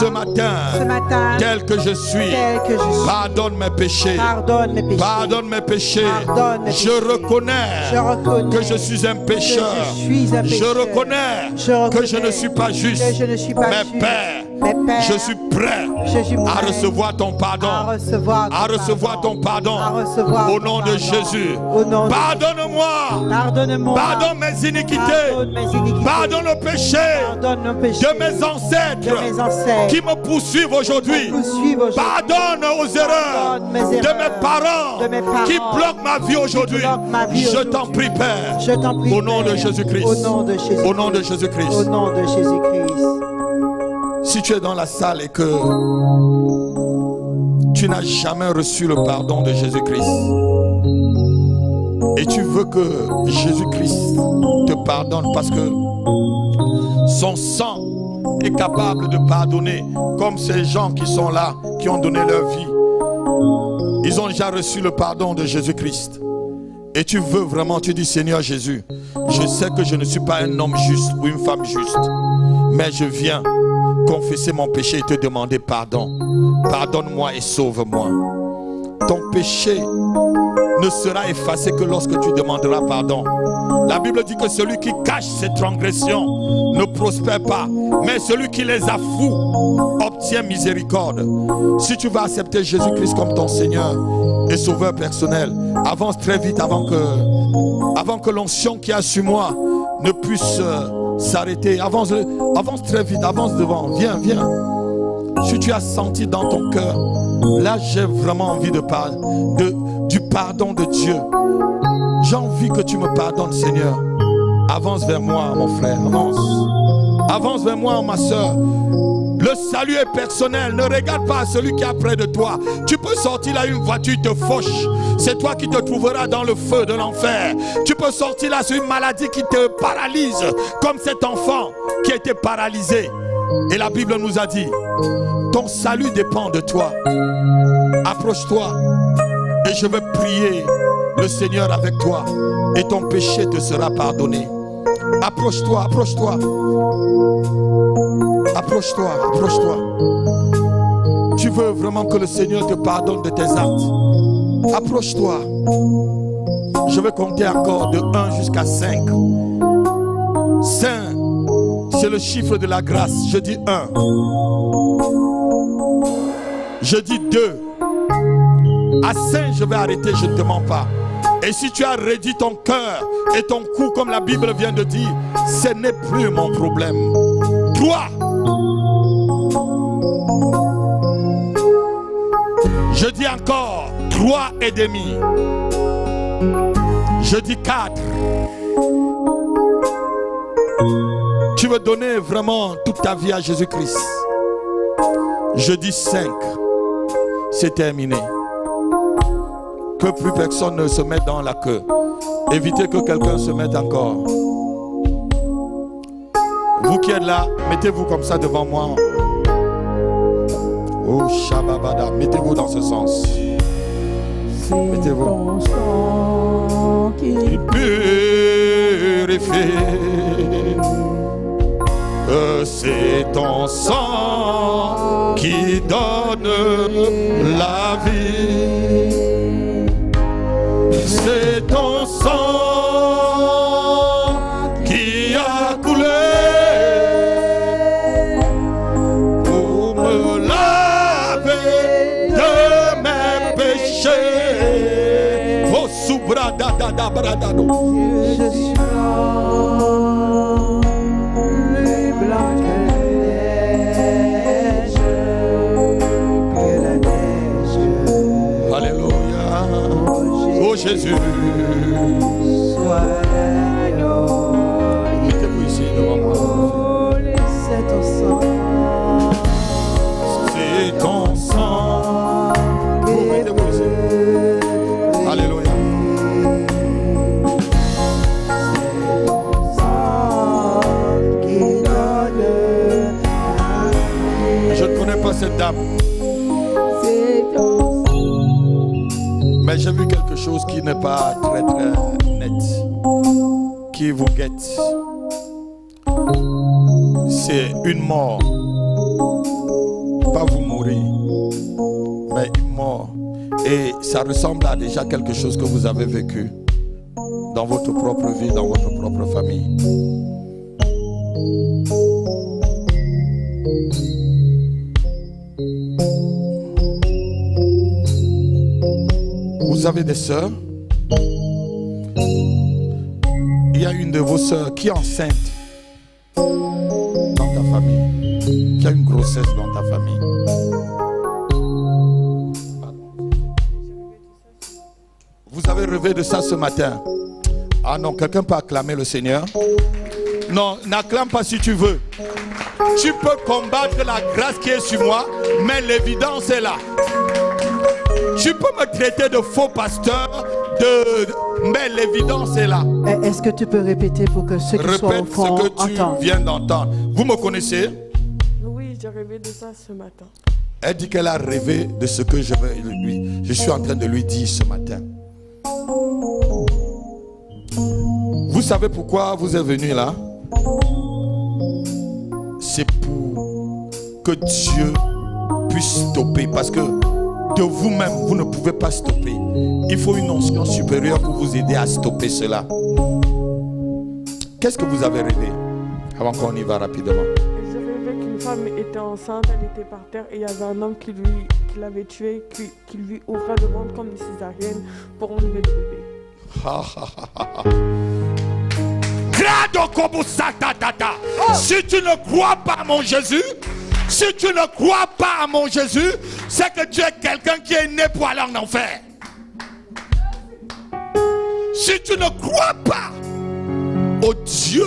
ce matin, tel que je suis. Pardonne mes péchés. Pardonne mes péchés. Je reconnais que je suis un pécheur. Je reconnais que je ne suis pas juste. Mais Père, je suis prêt à recevoir ton pardon. À recevoir ton pardon. Au nom de Jésus. Pardonne-moi. Pardonne mes iniquités. Pardonne le péché de mes ancêtres qui me poursuivent aujourd'hui. Pardonne aux erreurs de mes parents qui bloquent ma vie aujourd'hui. Je t'en prie, Père. Au nom de Jésus-Christ. Au nom de Jésus-Christ. Au nom de Jésus-Christ. Si tu es dans la salle et que tu n'as jamais reçu le pardon de Jésus-Christ et tu veux que Jésus-Christ te pardonne parce que son sang est capable de pardonner, comme ces gens qui sont là, qui ont donné leur vie. Ils ont déjà reçu le pardon de Jésus-Christ. Et tu veux vraiment, tu dis Seigneur Jésus, je sais que je ne suis pas un homme juste ou une femme juste, mais je viens confesser mon péché et te demander pardon. Pardonne-moi et sauve-moi. Ton péché ne sera effacé que lorsque tu demanderas pardon. La Bible dit que celui qui cache ses transgressions ne prospère pas, mais celui qui les avoue obtient miséricorde. Si tu vas accepter Jésus-Christ comme ton Seigneur et Sauveur personnel, avance très vite avant que l'onction qui a sur moi ne puisse s'arrêter. Avance très vite, avance devant, viens. Si tu as senti dans ton cœur, là j'ai vraiment envie du pardon de Dieu. J'ai envie que tu me pardonnes, Seigneur. Avance vers moi, mon frère, avance. Avance vers moi, ma soeur. Le salut est personnel. Ne regarde pas celui qui est près de toi. Tu peux sortir là, une voiture te fauche. C'est toi qui te trouveras dans le feu de l'enfer. Tu peux sortir là sur une maladie qui te paralyse, comme cet enfant qui était paralysé. Et la Bible nous a dit, ton salut dépend de toi. Approche-toi et je vais prier le Seigneur avec toi et ton péché te sera pardonné. Approche-toi, approche-toi. Approche-toi, approche-toi. Tu veux vraiment que le Seigneur te pardonne de tes actes. Approche-toi. Je vais compter encore de 1 jusqu'à 5. 5, c'est le chiffre de la grâce. Je dis 1. Je dis 2. À 5, je vais arrêter, je ne te mens pas. Et si tu as réduit ton cœur et ton cou, comme la Bible vient de dire, ce n'est plus mon problème. 3. Je dis encore 3 et demi. Je dis 4. Tu veux donner vraiment toute ta vie à Jésus-Christ. Je dis 5. C'est terminé. Que plus personne ne se mette dans la queue. Évitez que quelqu'un se mette encore. Vous qui êtes là, mettez-vous comme ça devant moi. Oh Shababada, mettez-vous dans ce sens. Mettez-vous. Il purifie. C'est ton sang qui donne la vie. C'est ton sang qui a coulé pour me laver. Je suis blanc, plus blanc que la neige. Alléluia. Oh Jésus. Sois l'agneau. Mettez-vous ici devant moi. C'est ton sang. C'est ton sang. Vous mettez-vous ici. Alléluia. Je ne connais pas cette dame. Mais j'ai vu quelque chose qui n'est pas très net, qui vous guette. C'est une mort. Pas vous mourir, mais une mort. Et ça ressemble à déjà quelque chose que vous avez vécu dans votre propre vie, dans votre propre famille. Vous avez des sœurs. Il y a une de vos sœurs qui est enceinte dans ta famille, qui a une grossesse dans ta famille. Vous avez rêvé de ça ce matin. Ah non, quelqu'un peut acclamer le Seigneur? Non, n'acclame pas si tu veux. Tu peux combattre la grâce qui est sur moi, mais l'évidence est là. Tu peux me traiter de faux pasteur, mais l'évidence est là. Est-ce que tu peux répéter pour que ceux qui sont au fond entendent? Répète ce que tu viens d'entendre. Vous me connaissez? Oui, j'ai rêvé de ça ce matin. Elle dit qu'elle a rêvé de ce que je suis en train de lui dire ce matin. Vous savez pourquoi vous êtes venu là? C'est pour que Dieu puisse stopper. Parce que de vous-même, vous ne pouvez pas stopper. Il faut une onction supérieure pour vous aider à stopper cela. Qu'est-ce que vous avez rêvé? Avant qu'on y va rapidement. Je rêvais qu'une femme était enceinte, elle était par terre et il y avait un homme qui l'avait tuée, qui lui ouvrait le ventre comme une césarienne pour enlever le bébé. Si tu ne crois pas à mon Jésus, si tu ne crois pas à mon Jésus, c'est que tu es quelqu'un qui est né pour aller en enfer. Si tu ne crois pas au Dieu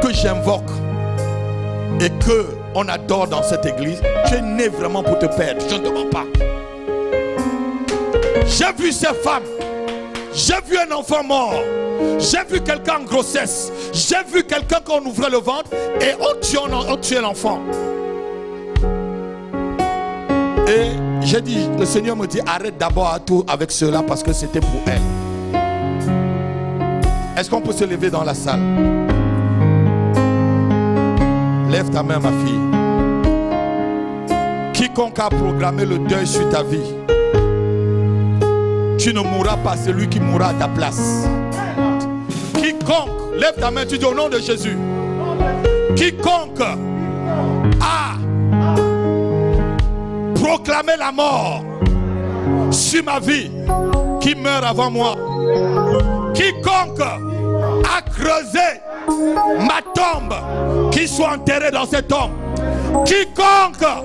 que j'invoque et que on adore dans cette église, tu es né vraiment pour te perdre. Je ne te mens pas. J'ai vu ces femmes. J'ai vu un enfant mort. J'ai vu quelqu'un en grossesse. J'ai vu quelqu'un qu'on ouvrait le ventre et on tuait l'enfant. Et j'ai dit, le Seigneur me dit, arrête d'abord à tout avec cela parce que c'était pour elle. Est-ce qu'on peut se lever dans la salle? Lève ta main, ma fille. Quiconque a programmé le deuil sur ta vie, tu ne mourras pas, c'est lui qui mourra à ta place. Quiconque, lève ta main, tu dis au nom de Jésus. Quiconque a proclamé la mort sur ma vie, qui meurt avant moi. Quiconque a creusé ma tombe, qui soit enterré dans cette tombe. Quiconque a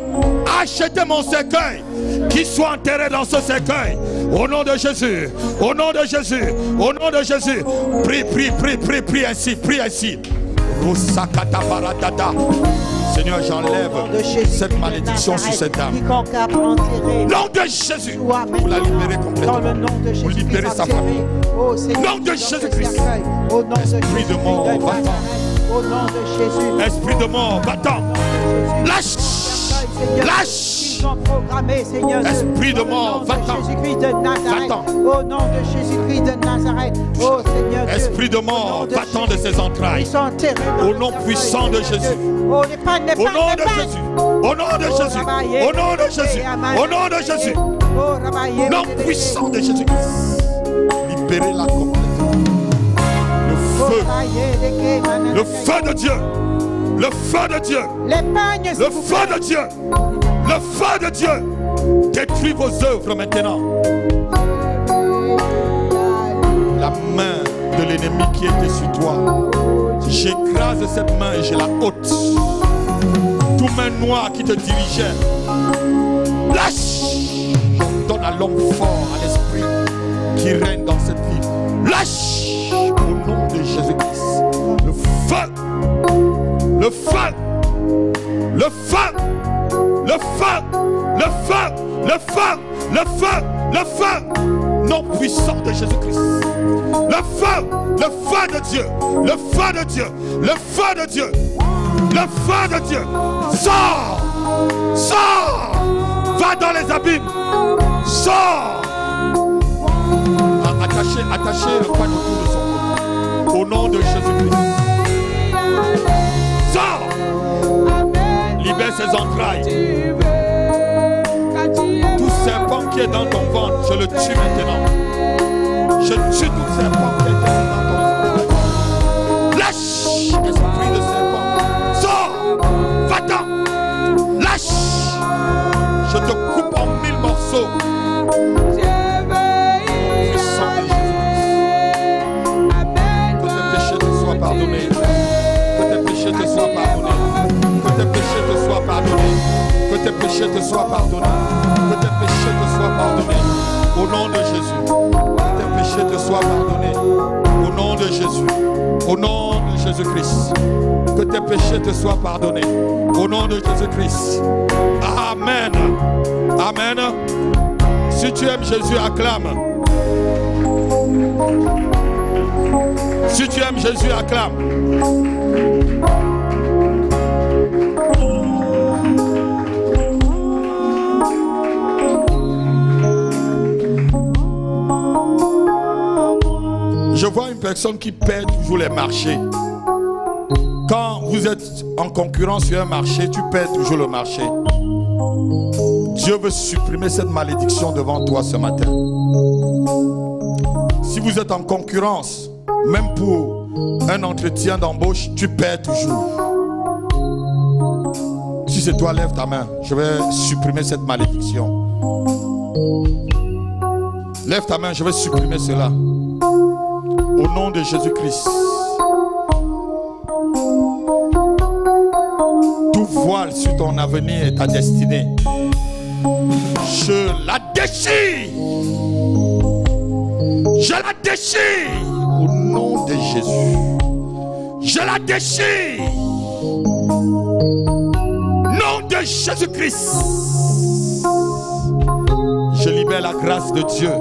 acheté mon cercueil, qui soit enterré dans ce cercueil. Au nom de Jésus, au nom de Jésus, au nom de Jésus. Prie ainsi, prie ainsi. Seigneur, j'enlève cette malédiction sur cette âme. Nom de Jésus, vous la libérez complètement. Vous libérez sa famille. Nom de Jésus-Christ. Esprit de mort, va-t'en. Esprit de mort, va-t'en. Lâche. Lâche. Esprit de mort, va-t'en. Va-t'en. Au nom de Jésus-Christ de Nazareth. Oh Seigneur Dieu. Esprit de mort, va-t'en de ses entrailles. Au nom puissant de Jésus. Au nom de Jésus. Au nom de Jésus. Au nom de Jésus. Au nom de Jésus. Nom puissant de Jésus-Christ. Libérez-la complètement. Le feu. Le feu de Dieu. Le feu de Dieu. Le feu de Dieu. Le feu de Dieu détruit vos œuvres maintenant. main de l'ennemi qui était sur toi, j'écrase cette main et je la ôte. Toute main noire qui te dirigeait, lâche. Donne à l'homme fort, à l'esprit qui règne dans cette ville. Lâche au nom de Jésus-Christ. Le feu, le feu, le feu, le feu, le feu, le feu, le feu, le feu. Nom puissant de Jésus-Christ. Le feu de Dieu, le feu de Dieu, le feu de Dieu, le feu de Dieu. Sors, sors, va dans les abîmes, sors. Attachez le poing autour de son cou. Au nom de Jésus-Christ. Sors, libère ses entrailles. Tout serpent qui est dans ton ventre, je le tue maintenant. Je tue tout serpent qui est dans ton ventre. Lâche, esprit de serpent. Sors, va-t'en. Lâche. Je te coupe en 1000 morceaux. Le sang de Jésus-Christ. Que tes péchés te soient pardonnés. Que tes péchés te soient pardonnés. Que tes péchés te soient pardonnés. Que tes péchés te soient pardonnés. Que tes péchés te soient pardonnés. Au nom de Jésus. Que tes péchés te soient pardonnés. Au nom de Jésus. Au nom de Jésus-Christ. Que tes péchés te soient pardonnés. Au nom de Jésus-Christ. Amen. Amen. Si tu aimes Jésus, acclame. Si tu aimes Jésus, acclame. Je vois une personne qui perd toujours les marchés. Quand vous êtes en concurrence sur un marché, tu perds toujours le marché. Dieu veut supprimer cette malédiction devant toi ce matin. Si vous êtes en concurrence, même pour un entretien d'embauche, tu perds toujours. Si c'est toi, lève ta main. Je vais supprimer cette malédiction. Lève ta main, je vais supprimer cela. Au nom de Jésus-Christ. Tout voile sur ton avenir et ta destinée, je la déchire. Je la déchire. Au nom de Jésus. Je la déchire. Nom de Jésus-Christ. Je libère la grâce de Dieu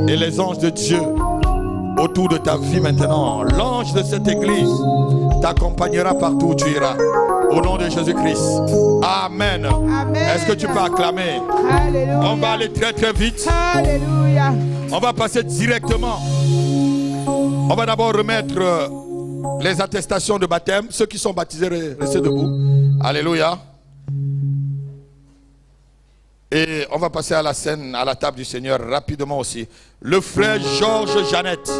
et les anges de Dieu autour de ta vie maintenant. L'ange de cette église t'accompagnera partout où tu iras. Au nom de Jésus-Christ. Amen. Amen. Est-ce que tu peux acclamer? Alléluia. On va aller très très vite. Alléluia. On va passer directement. On va d'abord remettre les attestations de baptême. Ceux qui sont baptisés, restez debout. Alléluia. Et on va passer à la scène, à la table du Seigneur rapidement aussi. Le frère Georges Jeannette.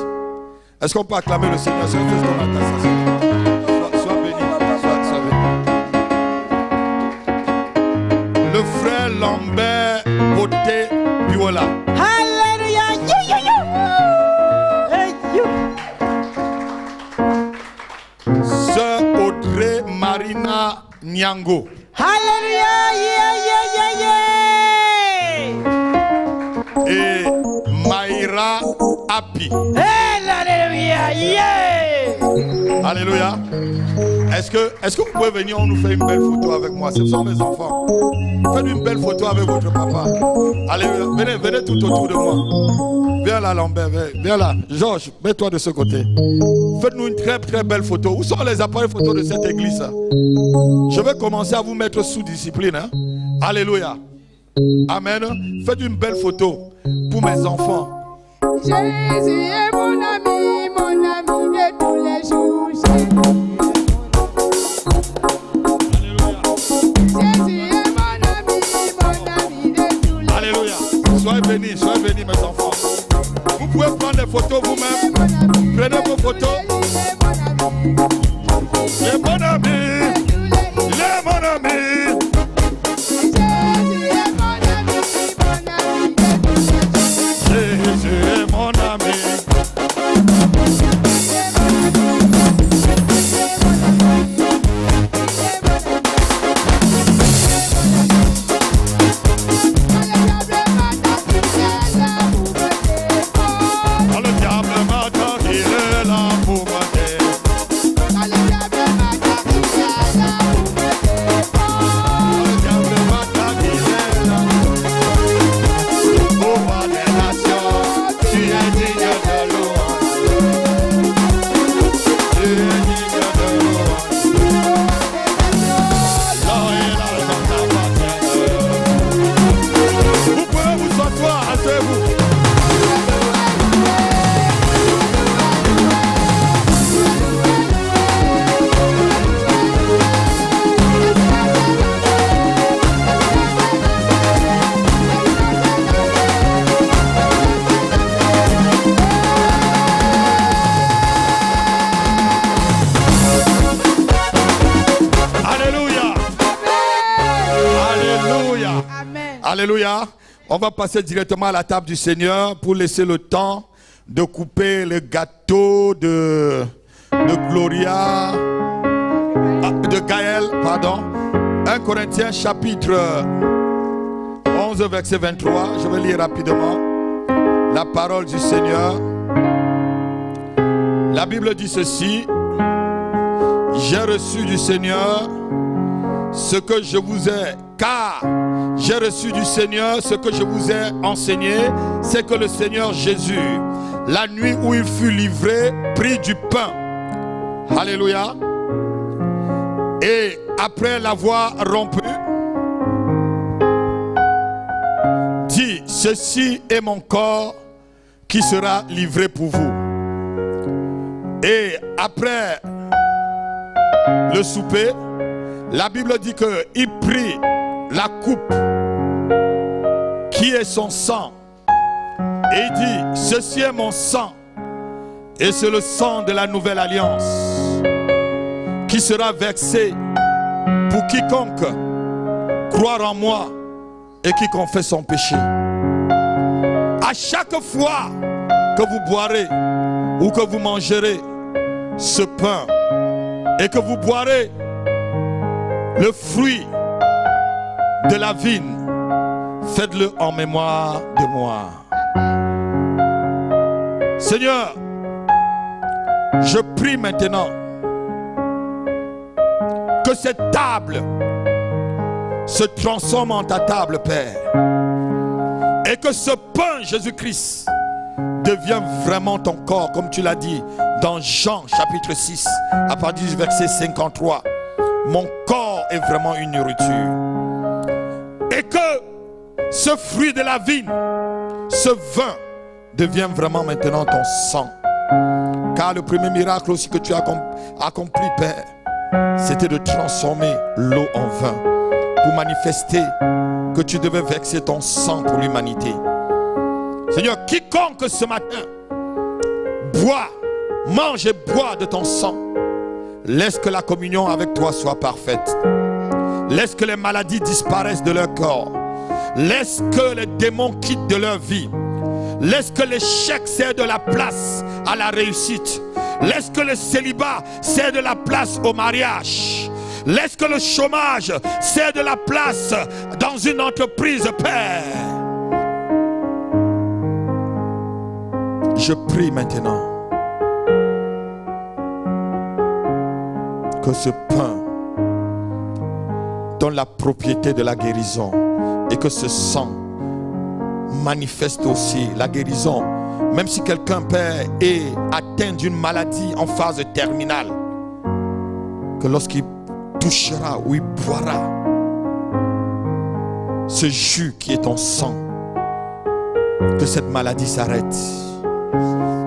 Est-ce qu'on peut acclamer le Seigneur? Sois béni. Sois béni. Le frère Lambert Beauté Biola. Alléluia. Sœur Audrey Marina Nyango. Alléluia. Et Maïra Api. Alléluia. Alléluia. Est-ce que vous pouvez venir, on nous fait une belle photo avec moi? Ce sont mes enfants. Faites une belle photo avec votre papa. Alléluia. Venez tout autour de moi. Viens là, Lambert. Viens là. Georges, mets-toi de ce côté. Faites-nous une très très belle photo. Où sont les appareils photos de cette église? Je vais commencer à vous mettre sous discipline. Hein? Alléluia. Amen. Faites une belle photo pour mes enfants. Jésus est mon ami de tous les jours. Jésus est mon ami de tous les jours. Alléluia. Soyez bénis, mes enfants. Vous pouvez prendre des photos vous-même. Prenez vos photos. Il est mon ami. Il est mon ami. Jésus est mon ami. Alléluia. On va passer directement à la table du Seigneur pour laisser le temps de couper le gâteau de Gloria, de Gaël, pardon. 1 Corinthiens chapitre 11 verset 23. Je vais lire rapidement la parole du Seigneur. La Bible dit ceci: j'ai reçu du Seigneur ce que je vous ai, car j'ai reçu du Seigneur ce que je vous ai enseigné, c'est que le Seigneur Jésus, la nuit où il fut livré, prit du pain. Alléluia. Et après l'avoir rompu, dit: ceci est mon corps qui sera livré pour vous. Et après le souper, la Bible dit qu'il prit la coupe qui est son sang et il dit: ceci est mon sang et c'est le sang de la nouvelle alliance qui sera versé pour quiconque croit en moi et qui confesse son péché. À chaque fois que vous boirez ou que vous mangerez ce pain et que vous boirez le fruit de la vigne, faites-le en mémoire de moi. Seigneur, je prie maintenant que cette table se transforme en ta table, Père, et que ce pain, Jésus-Christ, devienne vraiment ton corps, comme tu l'as dit dans Jean chapitre 6, à partir du verset 53. Mon corps est vraiment une nourriture. Et que ce fruit de la vigne, ce vin, devienne vraiment maintenant ton sang. Car le premier miracle aussi que tu as accompli, Père, c'était de transformer l'eau en vin, pour manifester que tu devais verser ton sang pour l'humanité. Seigneur, quiconque ce matin boit, mange et boit de ton sang, laisse que la communion avec toi soit parfaite. Laisse que les maladies disparaissent de leur corps. Laisse que les démons quittent de leur vie. Laisse que l'échec cède de la place à la réussite. Laisse que le célibat cède de la place au mariage. Laisse que le chômage cède de la place dans une entreprise, Père. Je prie maintenant que ce pain donne la propriété de la guérison et que ce sang manifeste aussi la guérison. Même si quelqu'un, Père, est atteint d'une maladie en phase terminale, que lorsqu'il touchera ou il boira ce jus qui est ton sang, que cette maladie s'arrête.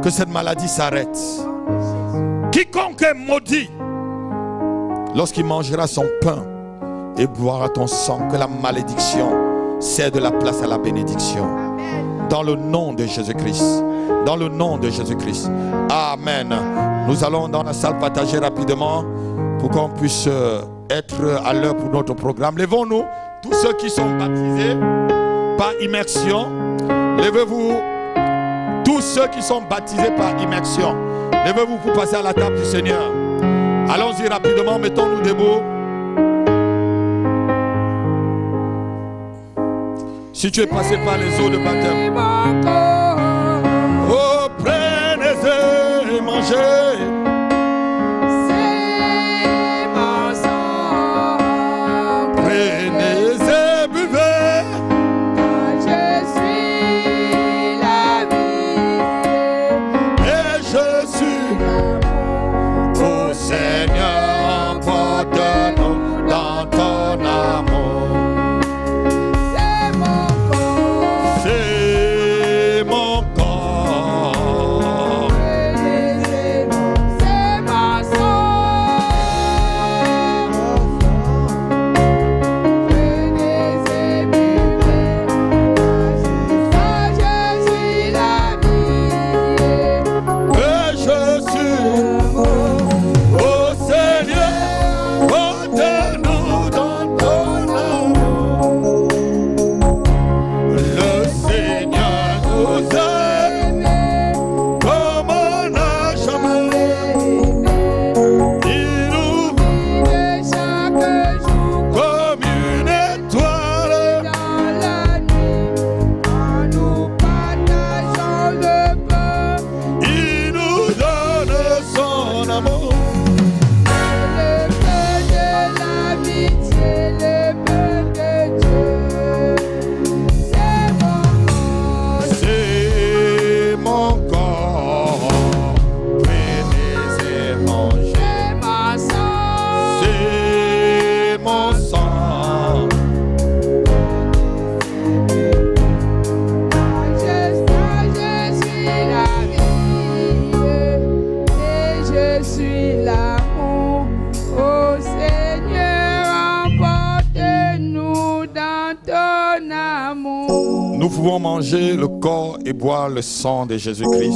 Que cette maladie s'arrête. Quiconque est maudit, lorsqu'il mangera son pain et boira ton sang, que la malédiction cède de la place à la bénédiction. Dans le nom de Jésus-Christ. Dans le nom de Jésus-Christ. Amen. Nous allons dans la salle partager rapidement pour qu'on puisse être à l'heure pour notre programme. Levons-nous, tous ceux qui sont baptisés par immersion. Levez-vous, tous ceux qui sont baptisés par immersion. Levez-vous pour passer à la table du Seigneur. Allons-y rapidement, mettons-nous debout. Si tu es passé par les eaux de baptême, oh, prenez et mangez. Prenez et buvez. Je suis la vie Et je suis au Seigneur, emporte-nous dans ton amour. C'est mon corps. c'est ma sang. Prenez et buvez. Je suis la vie Et je suis Nous pouvons manger le corps et boire le sang de Jésus-Christ.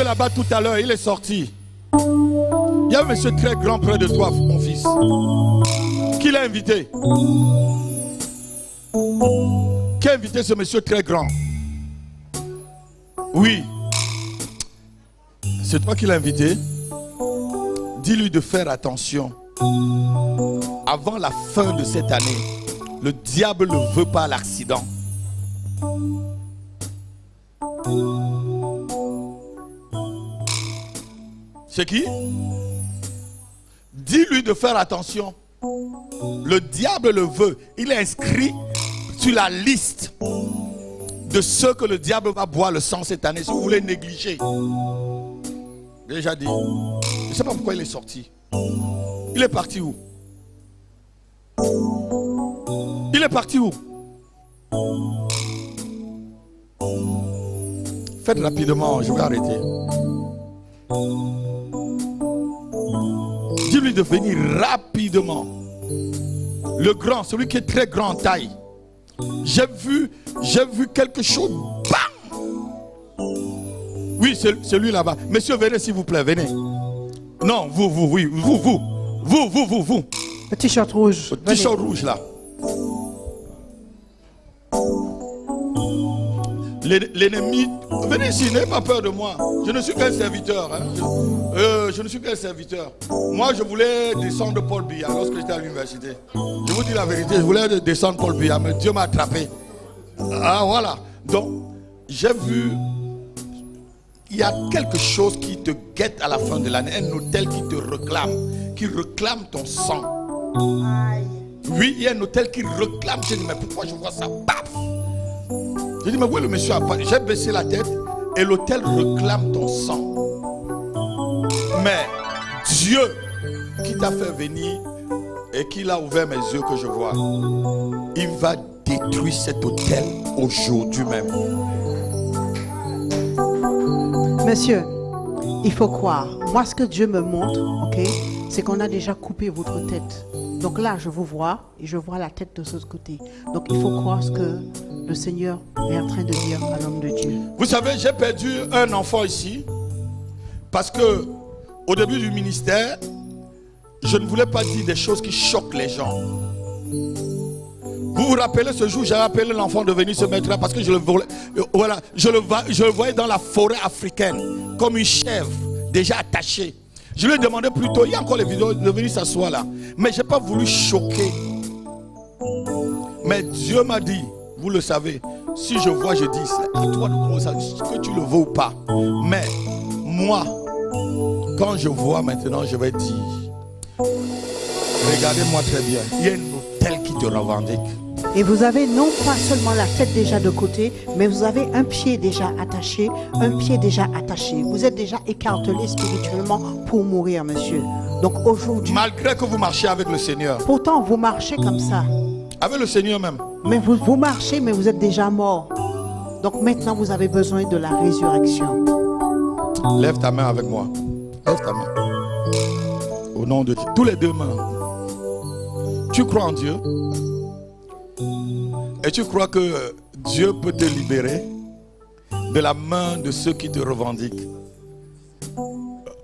Là-bas tout à l'heure, il est sorti. Il y a un monsieur très grand près de toi, mon fils. Qui l'a invité? Qui a invité ce monsieur très grand? Oui. C'est toi qui l'as invité. Dis-lui de faire attention. Avant la fin de cette année, le diable ne veut pas l'accident. C'est qui? Dis-lui de faire attention. Le diable le veut. Il est inscrit sur la liste de ceux que le diable va boire le sang cette année. Si vous voulez négliger. Déjà dit. Je ne sais pas pourquoi il est sorti. Il est parti où? Il est parti où? Faites rapidement, je vais arrêter. Dis-lui de venir rapidement. Le grand, celui qui est très grand en taille. J'ai vu quelque chose. Bam! Oui, c'est lui là-bas. Monsieur, venez s'il vous plaît, venez. Non, vous. Le t-shirt rouge. Le t-shirt rouge là. L'ennemi, venez ici, n'ayez pas peur de moi. Je ne suis qu'un serviteur. Hein. Je ne suis qu'un serviteur. Moi, je voulais descendre Paul Biya lorsque j'étais à l'université. Je vous dis la vérité, je voulais descendre Paul Biya, mais Dieu m'a attrapé. Ah, voilà. Donc, j'ai vu, il y a quelque chose qui te guette à la fin de l'année. Un hôtel qui te réclame, qui réclame ton sang. Oui, il y a un hôtel qui réclame. Je dis, mais pourquoi je vois ça? Paf! Je dis, mais où est le monsieur? J'ai baissé la tête et l'hôtel réclame ton sang. Mais Dieu qui t'a fait venir et qui l'a ouvert mes yeux que je vois, il va détruire cet hôtel aujourd'hui même. Monsieur, il faut croire. Moi, ce que Dieu me montre, ok, c'est qu'on a déjà coupé votre tête. Donc là, je vous vois et je vois la tête de ce côté. Donc il faut croire ce que le Seigneur est en train de dire à l'homme de Dieu. Vous savez, j'ai perdu un enfant ici parce que au début du ministère, je ne voulais pas dire des choses qui choquent les gens. Vous vous rappelez ce jour, j'ai appelé l'enfant de venir se mettre là parce que je le voyais dans la forêt africaine comme une chèvre déjà attachée. Je lui ai demandé plutôt, il y a encore les vidéos, de venir s'asseoir là. Mais je n'ai pas voulu choquer. Mais Dieu m'a dit, vous le savez, si je vois, je dis, c'est à toi de croire ça, que tu le veux ou pas. Mais moi, Quand je vois maintenant, je vais dire, regardez-moi très bien, il y a un hôtel qui te revendique. Et vous avez non pas seulement la tête déjà de côté, mais vous avez un pied déjà attaché, un pied déjà attaché. Vous êtes déjà écartelé spirituellement pour mourir, monsieur. Donc aujourd'hui... Malgré que vous marchez avec le Seigneur. Pourtant, vous marchez comme ça. Avec le Seigneur même. Mais vous marchez, mais vous êtes déjà mort. Donc maintenant, vous avez besoin de la résurrection. Lève ta main avec moi. Lève ta main. Au nom de Dieu. Tous les deux mains. Tu crois en Dieu? Et tu crois que Dieu peut te libérer de la main de ceux qui te revendiquent?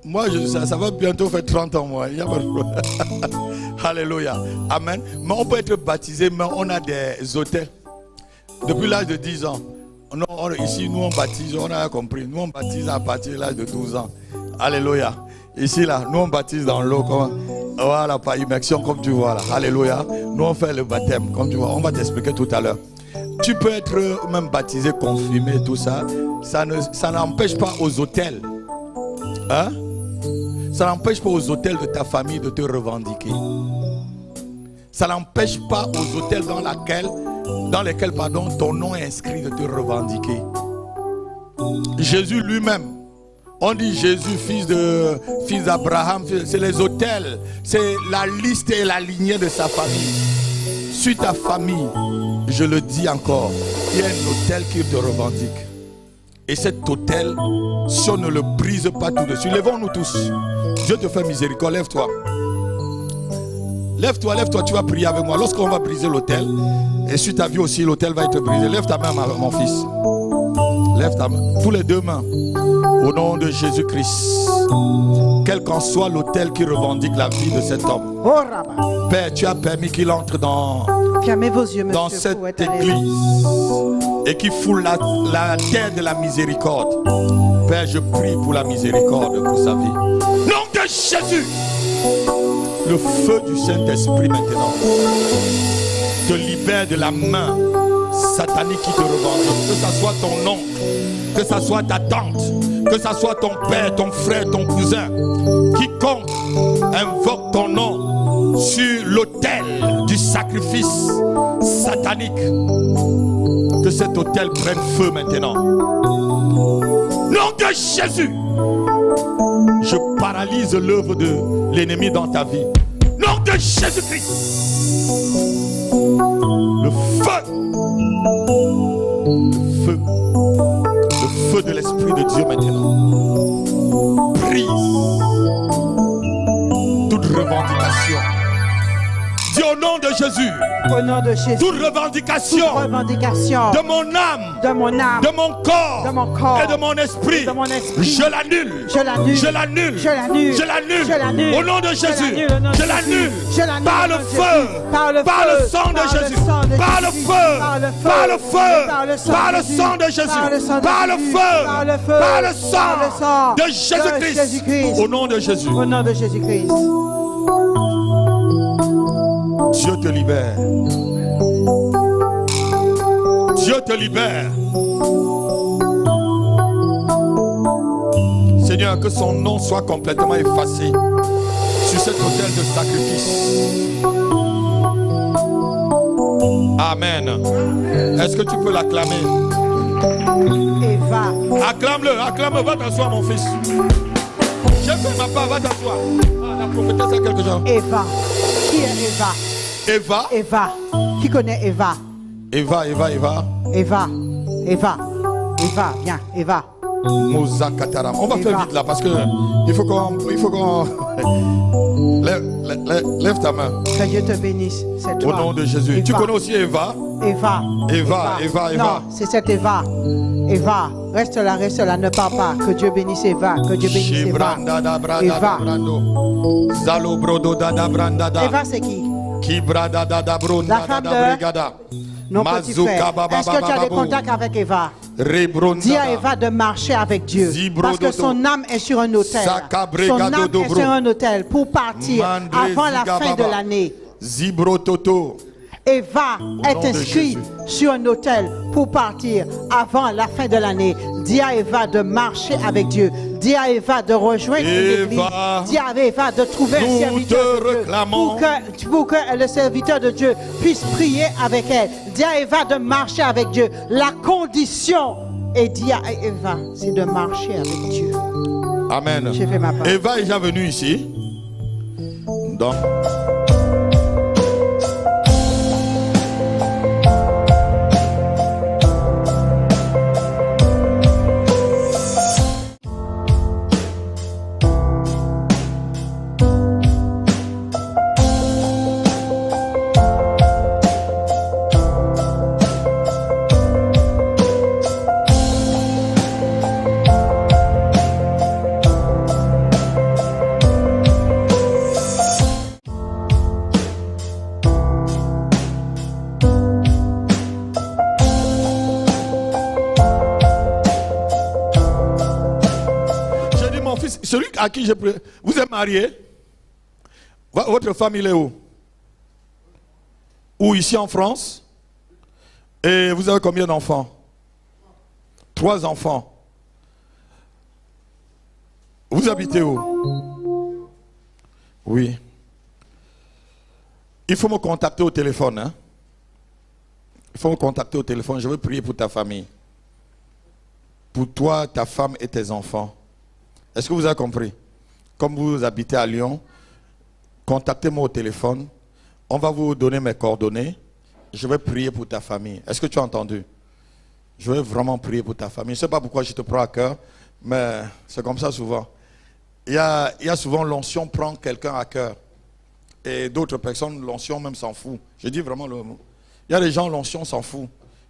Moi, ça va bientôt faire 30 ans, moi. Alléluia. Amen. Mais on peut être baptisé, mais on a des hôtels. Depuis l'âge de 10 ans. Ici, nous, on baptise, on a compris. Nous, on baptise à partir de l'âge de 12 ans. Alléluia. Ici, là, nous, on baptise dans l'eau. Voilà, par immersion, comme tu vois là. Alléluia. Nous, on fait le baptême, comme tu vois. On va t'expliquer tout à l'heure. Tu peux être même baptisé, confirmé, tout ça. Ça n'empêche pas aux hôtels. Hein? Ça n'empêche pas aux hôtels de ta famille de te revendiquer. Ça n'empêche pas aux hôtels dans lesquels ton nom est inscrit de te revendiquer. Jésus lui-même, on dit Jésus, fils d'Abraham, c'est les hôtels, c'est la liste et la lignée de sa famille. Suis ta famille, je le dis encore, il y a un hôtel qui te revendique. Et cet hôtel, si on ne le brise pas tout dessus, lèvons-nous tous. Dieu te fait miséricorde, lève-toi. Lève-toi, lève-toi, tu vas prier avec moi. Lorsqu'on va briser l'autel, et sur ta vie aussi, l'autel va être brisé. Lève ta main, mon fils. Lève ta main. Tous les deux mains. Au nom de Jésus-Christ. Quel qu'en soit l'autel qui revendique la vie de cet homme. Père, tu as permis qu'il entre dans cette église. Et qu'il foule la terre de la miséricorde. Père, je prie pour la miséricorde pour sa vie. Nom de Jésus. Le feu du Saint-Esprit maintenant te libère de la main satanique qui te revendique. Que ça soit ton oncle, que ça soit ta tante, que ça soit ton père, ton frère, ton cousin. Quiconque invoque ton nom sur l'autel du sacrifice satanique, que cet autel prenne feu maintenant. Nom de Jésus. Je paralyse l'œuvre de l'ennemi dans ta vie. Nom de Jésus-Christ. Le feu. Le feu. Le feu de l'Esprit de Dieu maintenant. Brise toute revendication. Dis au nom de Jésus. Au nom de Jésus. Toute revendication. De mon âme. De mon corps. Et de mon esprit. Je l'annule. Je l'annule. Au nom de Jésus. Je l'annule. Par le feu. Par le sang de Jésus. Par le feu. Par le feu. Par le sang de Jésus. Par le feu. Par le sang de Jésus-Christ. Au nom de Jésus. Au nom de Jésus-Christ. Dieu te libère. Dieu te libère. Seigneur, que son nom soit complètement effacé sur cet autel de sacrifice. Amen. Est-ce que tu peux l'acclamer? Eva. Acclame-le, va t'asseoir mon fils. J'ai fait ma part, va t'asseoir. La prophétesse a quelque chose. Eva. Qui est Eva? Eva. Qui connaît Eva? Eva. Viens, Eva. Mouza Kataram. On va faire vite là parce que il faut qu'on lève ta main. Que Dieu te bénisse. C'est toi. Au nom de Jésus. Eva. Tu connais aussi Eva? Eva. Non, c'est cette Eva. Eva, reste là, ne pars pas. Que Dieu bénisse Eva. Que Dieu bénisse Eva. Eva, c'est qui? La femme de nos petits frères. Est-ce que tu as des contacts avec Eva? Dis à Eva de marcher avec Dieu. Parce que son âme est sur un autel. Son âme est sur un autel pour partir avant la fin de l'année. Eva est inscrite sur un autel pour partir avant la fin de l'année. Dis à Eva de marcher avec Dieu. Dis à Eva de rejoindre l'église. Dis à Eva de trouver un serviteur de Dieu pour que le serviteur de Dieu puisse prier avec elle. Dis à Eva de marcher avec Dieu. La condition, et dis à Eva, c'est de marcher avec Dieu. Amen. J'ai fait ma part. Eva est déjà venue ici. Donc. Celui à qui je prie, vous êtes marié? Votre famille est où? Ou ici en France? Et vous avez combien d'enfants? 3 enfants. Vous habitez où? Oui. Il faut me contacter au téléphone. Hein? Il faut me contacter au téléphone. Je veux prier pour ta famille. Pour toi, ta femme et tes enfants. Est-ce que vous avez compris? Comme vous habitez à Lyon, contactez-moi au téléphone. On va vous donner mes coordonnées. Je vais prier pour ta famille. Est-ce que tu as entendu? Je vais vraiment prier pour ta famille. Je ne sais pas pourquoi je te prends à cœur, mais c'est comme ça souvent. Il y a souvent l'onction prend quelqu'un à cœur. Et d'autres personnes, l'onction même s'en fout. Je dis vraiment le mot. Il y a des gens, l'onction s'en fout.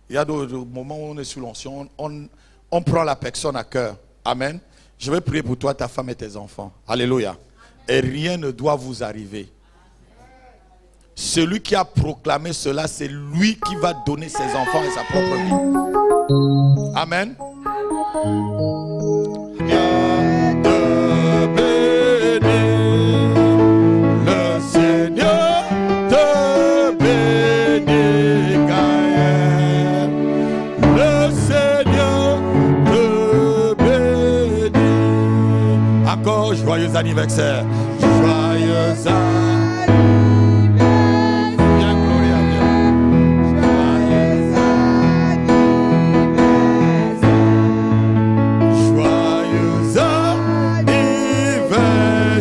Il y a d'autres moments où on est sous l'onction, on prend la personne à cœur. Amen. Je vais prier pour toi, ta femme et tes enfants. Alléluia. Et rien ne doit vous arriver. Celui qui a proclamé cela, c'est lui qui va donner ses enfants et sa propre vie. Amen. Joyeux anniversaire. Joyeux anniversaire. Viens, Gloria, viens. Joyeux anniversaire. Joyeux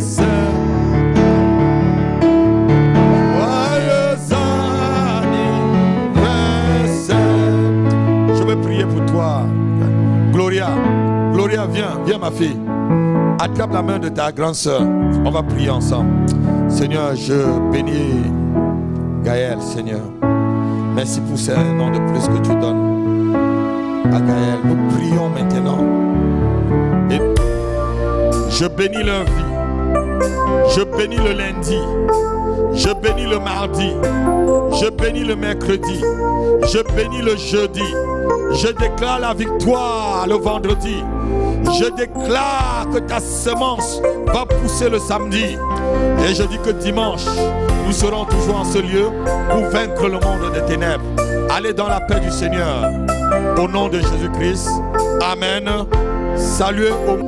anniversaire. Joyeux anniversaire. Je vais prier pour toi. Gloria, Gloria, viens ma fille. Attrape la main de ta grande sœur. On va prier ensemble. Seigneur, je bénis Gaël, Seigneur. Merci pour ces noms de plus que tu donnes à Gaël. Nous prions maintenant. Et je bénis leur vie. Je bénis le lundi. Je bénis le mardi. Je bénis le mercredi. Je bénis le jeudi. Je déclare la victoire le vendredi. Je déclare que ta semence va pousser le samedi. Et je dis que dimanche, nous serons toujours en ce lieu pour vaincre le monde des ténèbres. Allez dans la paix du Seigneur. Au nom de Jésus-Christ. Amen. Saluez au